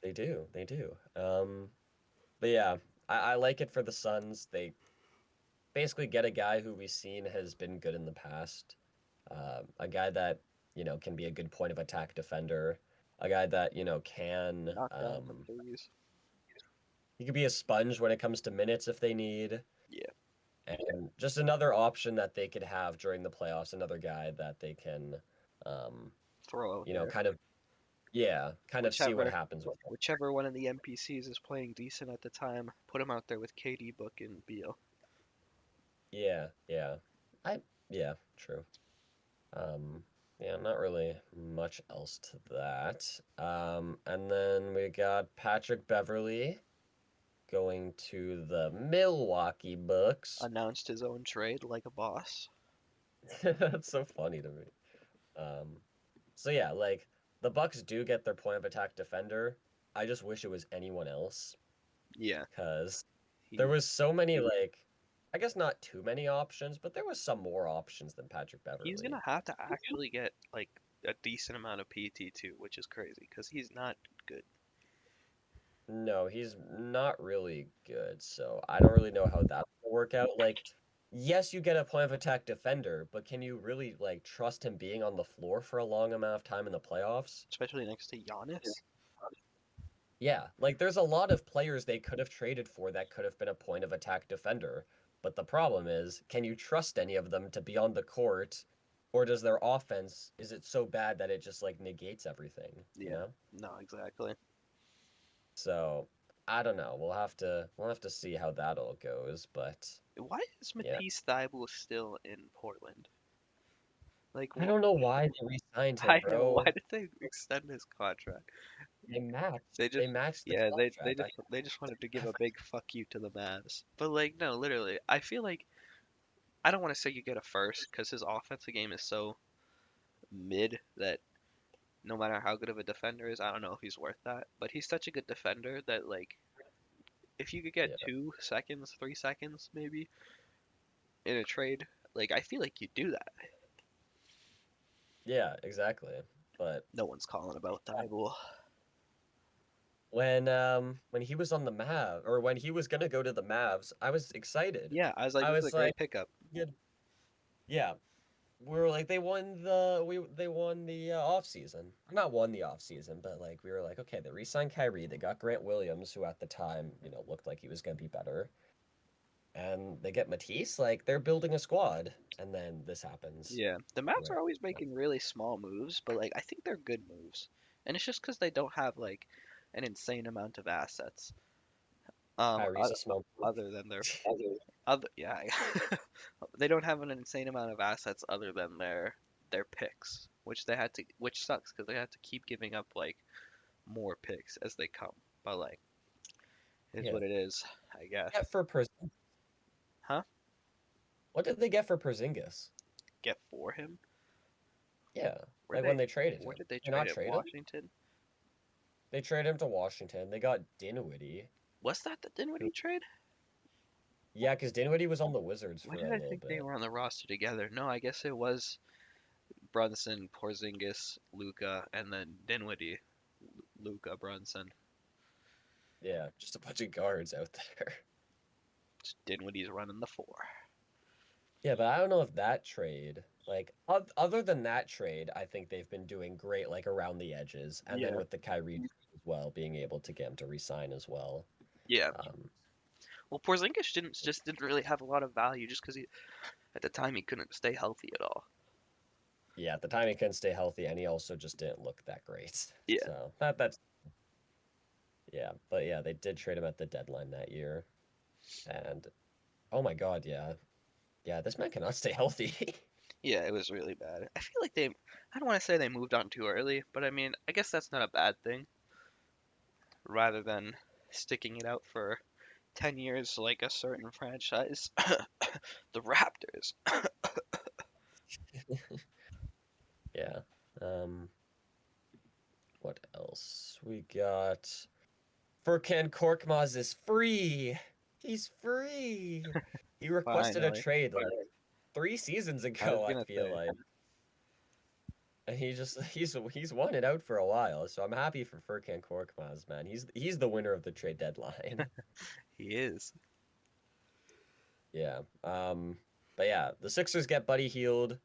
A: They do, they do. But yeah, I like it for the Suns. They basically get a guy who we've seen has been good in the past. A guy that, can be a good point of attack defender. A guy that, can
B: Knock down some threes.
A: he could be a sponge when it comes to minutes if they need.
B: Yeah.
A: And just another option that they could have during the playoffs, another guy that they can um,
B: Throw out there.
A: kind of yeah, kind of see what
B: Whichever
A: happens with him.
B: whichever one of the NPCs is playing decent at the time, put him out there with KD, Book, and Beal.
A: Yeah, yeah. I yeah, true. Um, yeah, not really much else to that. And then we got Patrick Beverly going to the Milwaukee Bucks.
B: Announced his own trade like a boss.
A: That's so funny to me. Um, so yeah, like the Bucks do get their point of attack defender. I just wish it was anyone else
B: Yeah.
A: because there
B: He
A: was so many like I guess not too many options, but there was some more options than Patrick
B: he's
A: Beverly.
B: gonna have to actually get like a decent amount of PT too, which is crazy because he's not good.
A: No, he's not really good, so I don't really know how that will work out. Like, yes, you get a point of attack defender, but can you really like trust him being on the floor for a long amount of time in the playoffs?
B: Especially next to Giannis.
A: Yeah, like there's a lot of players they could have traded for that could have been a point of attack defender, but the problem is, can you trust any of them to be on the court, or does their offense, is it so bad that it just like negates everything, you
B: Yeah.
A: know?
B: No, exactly.
A: So, I don't know. We'll have to see how that all goes, but
B: Why is
A: yeah.
B: Matisse Thybulle still in Portland? Like,
A: I don't know why they re-signed him,
B: I know. Why
A: bro.
B: did they extend his contract?
A: They matched.
B: They
A: They
B: just,
A: matched the
B: yeah,
A: contract.
B: they just wanted to give
A: I
B: a big fuck you to the Mavs. But like, no, literally, I feel like I don't want to say you get a first because his offensive game is so mid that no matter how good of a defender is, I don't know if he's worth that. But he's such a good defender that like, if you could get
A: yeah.
B: 2 seconds, 3 seconds maybe in a trade, like I feel like you do that.
A: Yeah, exactly. But
B: No one's calling about Thibault.
A: when he was on the Mavs or when he was gonna go to the Mavs, I was excited.
B: Yeah, I was like,
A: I
B: this is a
A: was
B: great
A: like,
B: pickup.
A: good. Yeah, we were like they won the off season. Not won the off season, but like we were like, okay, they re-signed Kyrie. They got Grant Williams, who at the time, looked like he was gonna be better. And they get Matisse, like they're building a squad, and then this happens.
B: Yeah, the Mavs
A: Where
B: are always making really small moves, but like I think they're good moves, and it's just because they don't have like an insane amount of assets.
A: Kyrie's a small
B: Other than their other, yeah, they don't have an insane amount of assets other than their picks, which they had to, which sucks because they had to keep giving up like more picks as they come. But like, is
A: yeah.
B: what it is, I guess.
A: Get for Porzingis.
B: Huh?
A: What did they get for Porzingis?
B: Get for him?
A: Yeah,
B: Where
A: like when
B: they?
A: they traded
B: Where
A: him.
B: did they
A: They
B: trade
A: not
B: it?
A: trade him?
B: Washington?
A: They traded him to Washington. They got Dinwiddie.
B: Was that the
A: Who,
B: Dinwiddie trade?
A: yeah, because Dinwiddie was on the Wizards
B: Why
A: for
B: did
A: a
B: I
A: little
B: think they
A: bit.
B: were on the roster together? No, I guess it was Brunson, Porzingis, Luca, and then Dinwiddie, Luca, Brunson.
A: Yeah, just a bunch of guards out there.
B: Dinwiddie's running the four.
A: Yeah, but I don't know if that trade, like, other than that trade, I think they've been doing great, like, around the edges. And then
B: Yeah,
A: with the Kyrie trade as well, being able to get him to resign as well.
B: yeah.
A: Um,
B: Well, Porzingis didn't really have a lot of value just because he at the time he couldn't stay healthy at all.
A: yeah, at the time he couldn't stay healthy, and he also just didn't look that great.
B: Yeah,
A: So yeah, but yeah, they did trade him at the deadline that year, and oh my God, yeah, yeah, this man cannot stay healthy.
B: Yeah, it was really bad. I feel like I don't want to say they moved on too early, but I mean, I guess that's not a bad thing, rather than sticking it out for 10 years like a certain franchise, the Raptors.
A: Yeah. Um, what else? We got Furkan Korkmaz is free. He's free. He requested a
B: Finally.
A: trade like 3 seasons
B: I was
A: ago, I
B: gonna
A: feel
B: say,
A: like. And he just he's won it out for a while, so I'm happy for Furkan Korkmaz, man. He's the winner of the trade deadline.
B: he is.
A: Yeah. But yeah, the Sixers get Buddy Healed,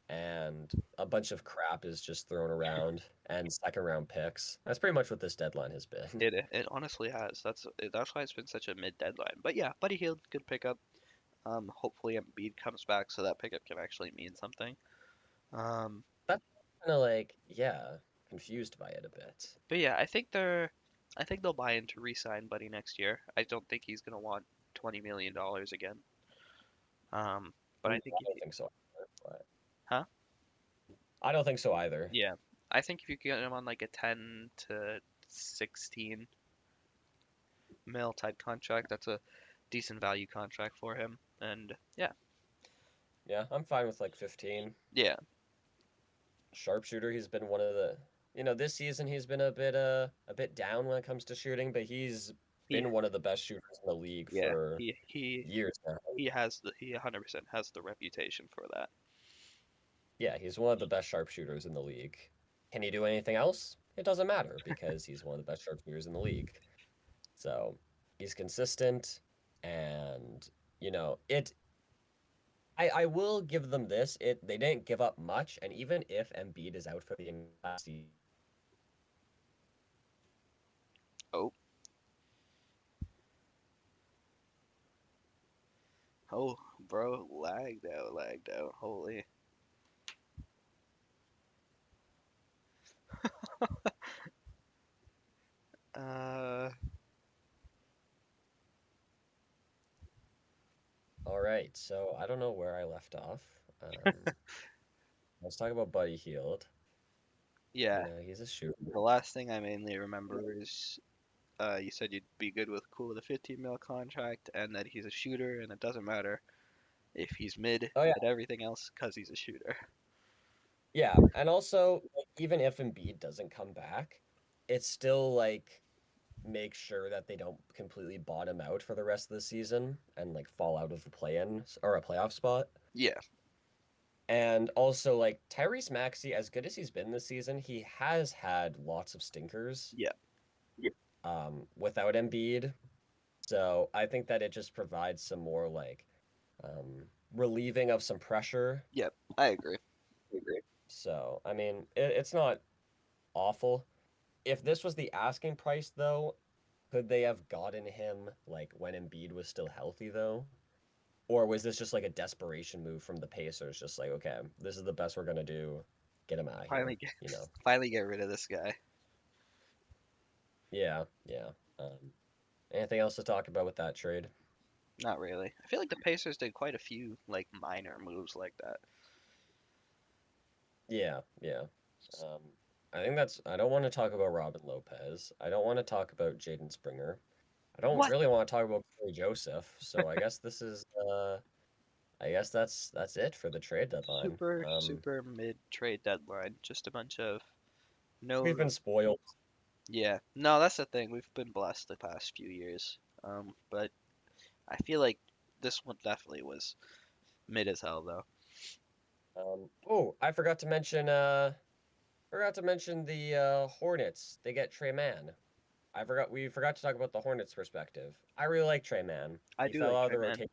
A: and a bunch of crap is just thrown around, and second round picks. That's pretty much what this deadline has been.
B: It honestly has. That's why it's been such a mid deadline. But yeah, Buddy Hield, good pickup. Hopefully Embiid comes back so that pickup can actually mean something. Um,
A: That's kind of like, yeah, confused by it a bit.
B: but yeah, I think they'll buy into re-sign Buddy next year. I don't think he's gonna want $20 million again. But I think
A: I
B: if
A: don't
B: you,
A: think so either, but
B: huh?
A: I don't think so either.
B: Yeah, I think if you get him on like a 10 to 16 mil type contract, that's a decent value contract for him. And yeah,
A: Yeah, I'm fine with like 15.
B: yeah,
A: Sharpshooter, he's been one of the, this season he's been a bit down when it comes to shooting, but he's
B: he
A: been one of the best shooters in the league
B: yeah
A: for
B: he
A: years now.
B: he 100% has the reputation for that.
A: Yeah, he's one of the best sharpshooters in the league. Can he do anything else? It doesn't matter because he's one of the best sharpshooters in the league. So he's consistent, and it. I will give them this. They didn't give up much, and even if Embiid is out for the entire season,
B: Oh, oh, bro, lagged out. Holy. Uh,
A: all right. So I don't know where I left off. Let's talk about Buddy Heald.
B: yeah.
A: He's a shooter.
B: The last thing I mainly remember is you said you'd be good with cool with a 15 mil contract, and that he's a shooter, and it doesn't matter if he's mid
A: Oh yeah,
B: at everything else because he's a shooter.
A: yeah. And also, like, even if Embiid doesn't come back, it's still like make sure that they don't completely bottom out for the rest of the season and like fall out of the play-in or a playoff spot.
B: Yeah,
A: And also, like, Tyrese Maxey, as good as he's been this season, he has had lots of stinkers
B: yeah,
A: without Embiid. So I think that it just provides some more like relieving of some pressure.
B: yeah. I agree.
A: So I mean, it's not awful. If this was the asking price, though, could they have gotten him like when Embiid was still healthy, though? Or was this just like a desperation move from the Pacers? Just like, okay, this is the best we're gonna do. Get him out of
B: Finally
A: here,
B: get
A: you know?
B: finally get rid of this guy.
A: Yeah, yeah. Anything else to talk about with that trade?
B: Not really. I feel like the Pacers did quite a few like minor moves like that.
A: Yeah, yeah. Um, I think that's. I don't want to talk about Robin Lopez. I don't want to talk about Jaden Springer. I don't
B: What?
A: really want to talk about Corey Joseph. So I guess this is. I guess that's it for the trade deadline.
B: Super mid trade deadline. Just a bunch of
A: We've
B: no.
A: been spoiled.
B: Yeah, no, that's the thing. We've been blessed the past few years. But I feel like this one definitely was mid as hell though.
A: Oh, I forgot to mention. The Hornets. They get Trey Mann. We forgot to talk about the Hornets' perspective. I really like Trey Mann.
B: I
A: He
B: do
A: fell
B: like
A: out of
B: Trey
A: the
B: Man.
A: rotation.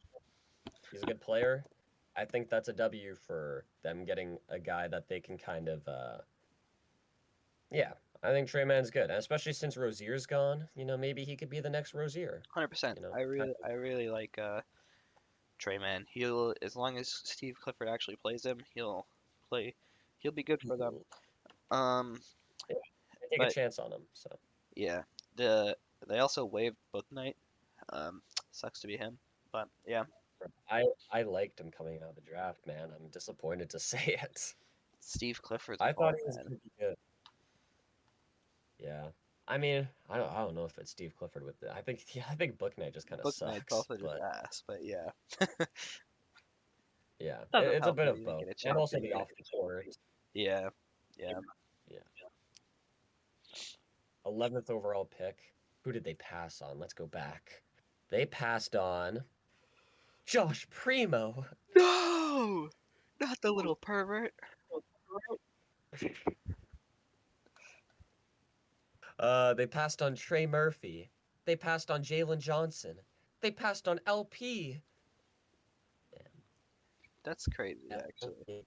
A: He's a good player. I think that's a W for them getting a guy that they can kind of yeah. I think Trey Mann's good. And especially since Rozier's gone, maybe he could be the next Rozier.
B: 100%.
A: Kind
B: I really like Trey Man. He'll as long as Steve Clifford actually plays him, play he'll be good for them.
A: of
B: Um,
A: yeah, take a
B: but
A: chance on him. So
B: yeah, the they also waived Book Knight. Um, sucks to be him, but yeah.
A: I liked him coming out of the draft, man. I'm disappointed to say it.
B: Steve Clifford's
A: I thought
B: fault,
A: he was
B: man.
A: gonna be good. Yeah. I mean, I don't know if it's Steve Clifford with the. I think yeah, I think Booknight just kind of
B: Book Knight's
A: sucks,
B: also just
A: but
B: ass, but yeah.
A: yeah,
B: Doesn't
A: it's a
B: help
A: bit
B: that he
A: of
B: didn't
A: both,
B: get a
A: and
B: chance
A: also the
B: either.
A: off the court.
B: Yeah, yeah.
A: Yeah. 11th overall pick. Who did they pass on? Let's go back. They passed on Josh Primo.
B: No! Not the little pervert.
A: They passed on Trey Murphy. They passed on Jalen Johnson. They passed on LP.
B: That's crazy, actually.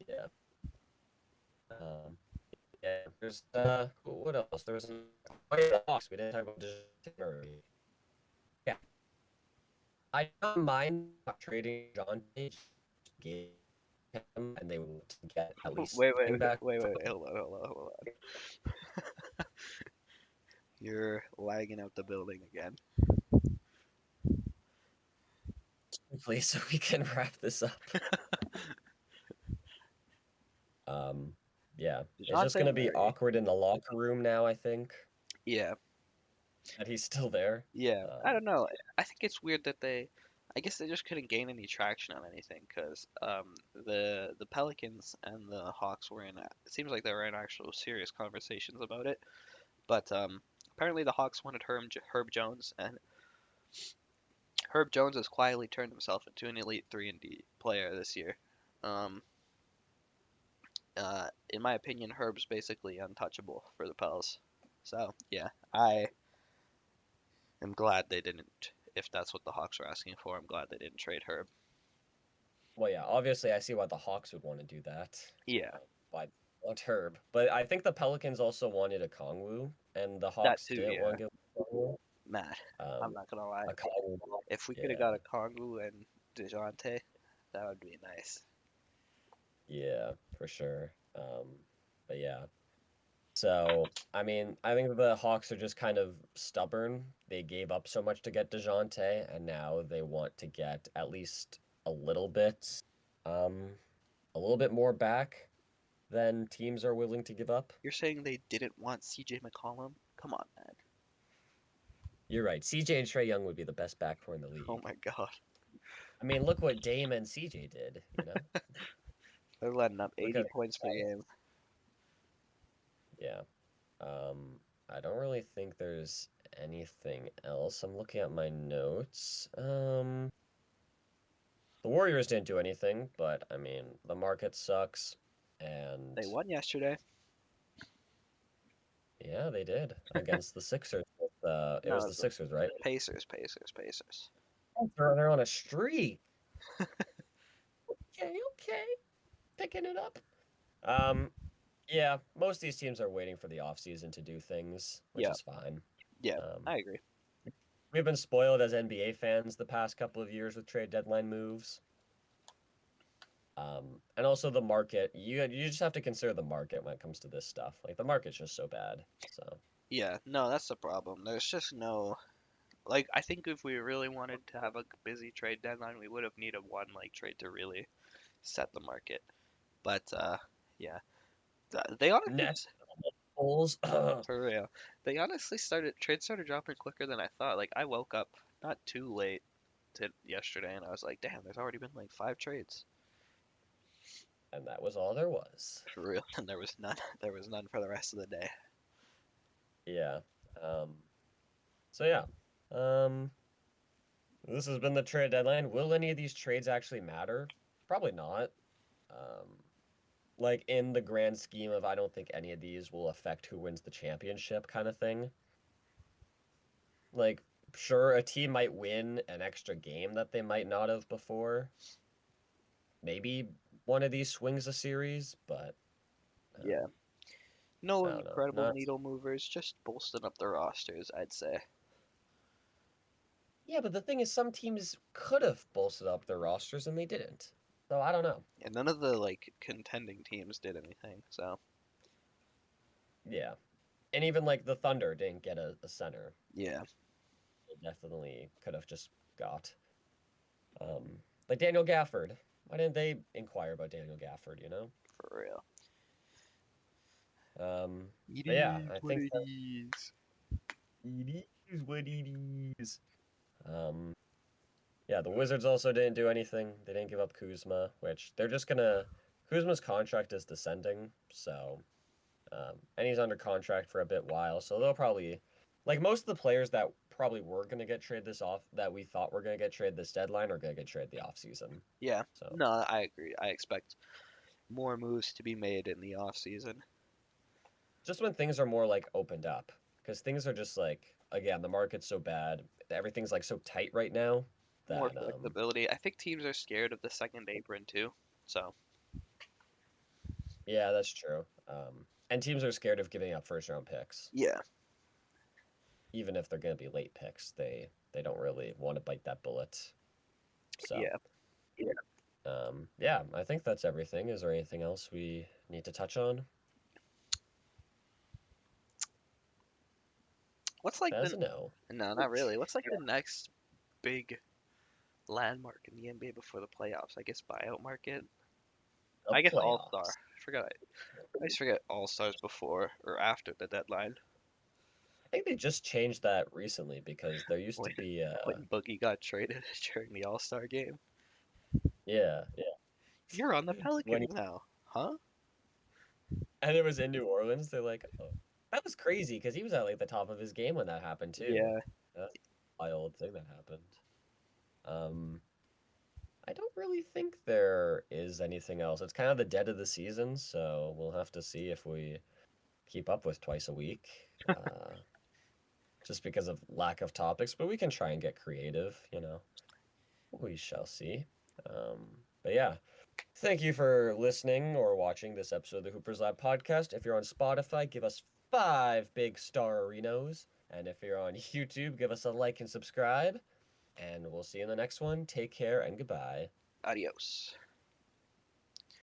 A: Yeah. Um, yeah. There's what else? There was oh yeah, the Hawks. We didn't talk about Murray. Yeah. I don't mind not trading John Page. Get him, and they will get at least
B: Wait, wait,
A: something back.
B: wait. Hold on. You're lagging out the building again.
A: Please, so we can wrap this up. Um, yeah, it's just
B: DeJounte
A: gonna be
B: Murray.
A: awkward in the locker room now, I think,
B: Yeah,
A: that he's still there.
B: yeah. I
A: Um,
B: don't know. I think it's weird that I guess they just couldn't gain any traction on anything because the Pelicans and the Hawks were in. It seems like they were in actual serious conversations about it. But apparently the Hawks wanted Herb Jones, and Herb Jones has quietly turned himself into an elite 3-and-D player this year. Um, in my opinion, Herb's basically untouchable for the Pels. So yeah, I am glad they didn't. If that's what the Hawks were asking for, I'm glad they didn't trade Herb.
A: well, yeah, obviously, I see why the Hawks would want to do that.
B: Yeah,
A: Why they want Herb, but I think the Pelicans also wanted a Kongwu, and the
B: that
A: Hawks
B: too.
A: didn't
B: Yeah,
A: want to give Kongwu.
B: Matt, I'm
A: Um,
B: not gonna lie.
A: a Kongwu,
B: If we could have got
A: yeah,
B: a Kongu and Dejounte, that would be nice.
A: yeah, for sure. But yeah. So, I mean, I think the Hawks are just kind of stubborn. They gave up so much to get DeJounte, and now they want to get at least a little bit, um, a little bit more back than teams are willing to give up.
B: You're saying they didn't want CJ McCollum? Come on, man.
A: You're right. CJ and Trey Young would be the best backcourt in the
B: Oh
A: league.
B: my God.
A: I mean, look what Dame and CJ did, you know?
B: They're letting up
A: Look
B: 80
A: at
B: points per game.
A: yeah. I don't really think there's anything else. I'm looking at my notes. The Warriors didn't do anything, but I mean, the market sucks.
B: They
A: And
B: won yesterday.
A: yeah, they did against the Sixers. It
B: No,
A: was
B: it
A: the
B: was the
A: Sixers, right?
B: Pacers.
A: Oh, they're on a streak. Okay, okay. Picking it up. Um, yeah, most of these teams are waiting for the offseason to do things, which
B: Yeah,
A: is fine.
B: yeah,
A: Um,
B: I agree.
A: we've been spoiled as NBA fans the past couple of years with trade deadline moves. And also the market. You just have to consider the market when it comes to this stuff. Like the market's just so bad. So
B: Yeah, no, that's the problem. There's just no like I think if we really wanted to have a busy trade deadline, we would have needed one like trade to really set the market. But yeah, they honestly
A: net holes.
B: for real, they honestly started dropping quicker than I thought. Like I woke up not too late to yesterday, and I was like, damn, there's already been like 5 trades
A: And that was all there was.
B: for real, and there was none. There was none for the rest of the day.
A: Yeah. Um, so yeah. Um, this has been the trade deadline. Will any of these trades actually matter? Probably not. Um, like in the grand scheme of I don't think any of these will affect who wins the championship kind of thing. Like, sure, a team might win an extra game that they might not have before. Maybe one of these swings a series, but
B: Yeah. No
A: I don't know.
B: incredible
A: Not
B: needle movers, just bolstering up the rosters, I'd say.
A: yeah, but the thing is, some teams could have bolstered up their rosters and they didn't. So I don't know.
B: And none of the like contending teams did anything, so
A: Yeah, and even like the Thunder didn't get a center.
B: yeah.
A: They definitely could have just got. Like Daniel Gafford. Why didn't they inquire about Daniel Gafford, you know?
B: For real. It
A: But yeah,
B: is
A: I
B: what
A: think
B: it is.
A: it is what it is. Um, yeah, the Wizards also didn't do anything. They didn't give up Kuzma, which they're just gonna. Kuzma's contract is descending, so and he's under contract for a bit while, so they'll probably, like most of the players that probably were gonna get traded this off that we thought were gonna get traded this deadline are gonna get traded the off season.
B: Yeah.
A: So
B: No, I agree. I expect more moves to be made in the off season.
A: just when things are more like opened up, because things are just like again the market's so bad, everything's like so tight right now
B: More
A: that
B: flexibility. I think teams are scared of the second apron too. So,
A: yeah, that's true. And teams are scared of giving up first round picks,
B: yeah.
A: even if they're gonna be late picks. They don't really want to bite that bullet. So
B: Yeah.
A: yeah, I think that's everything. Is there anything else we need to touch on?
B: What's like
A: As
B: the
A: a no,
B: No, not really. What's like the next big landmark in the NBA before the playoffs? I guess buyout market.
A: the
B: I guess All-Star.
A: playoffs.
B: I forgot. I just forget All-Stars before or after the deadline.
A: I think they just changed that recently because there used to
B: When
A: be
B: when Boogie got traded during the All-Star game.
A: yeah,
B: You're on the
A: when he,
B: Pelicans now, huh?
A: and it was in New Orleans. They're like, oh, that was crazy because he was at like the top of his game when that happened too.
B: Yeah,
A: That's a wild thing that happened. Um, I don't really think there is anything else. It's kind of the dead of the season, so we'll have to see if we keep up with twice a week. Just because of lack of topics, but we can try and get creative, you know. We shall see. But yeah, thank you for listening or watching this episode of the Hoopers Lab podcast. If you're on Spotify, give us 5 big star-rinos. And if you're on YouTube, give us a like and subscribe. And we'll see you in the next one. Take care and goodbye.
B: adios.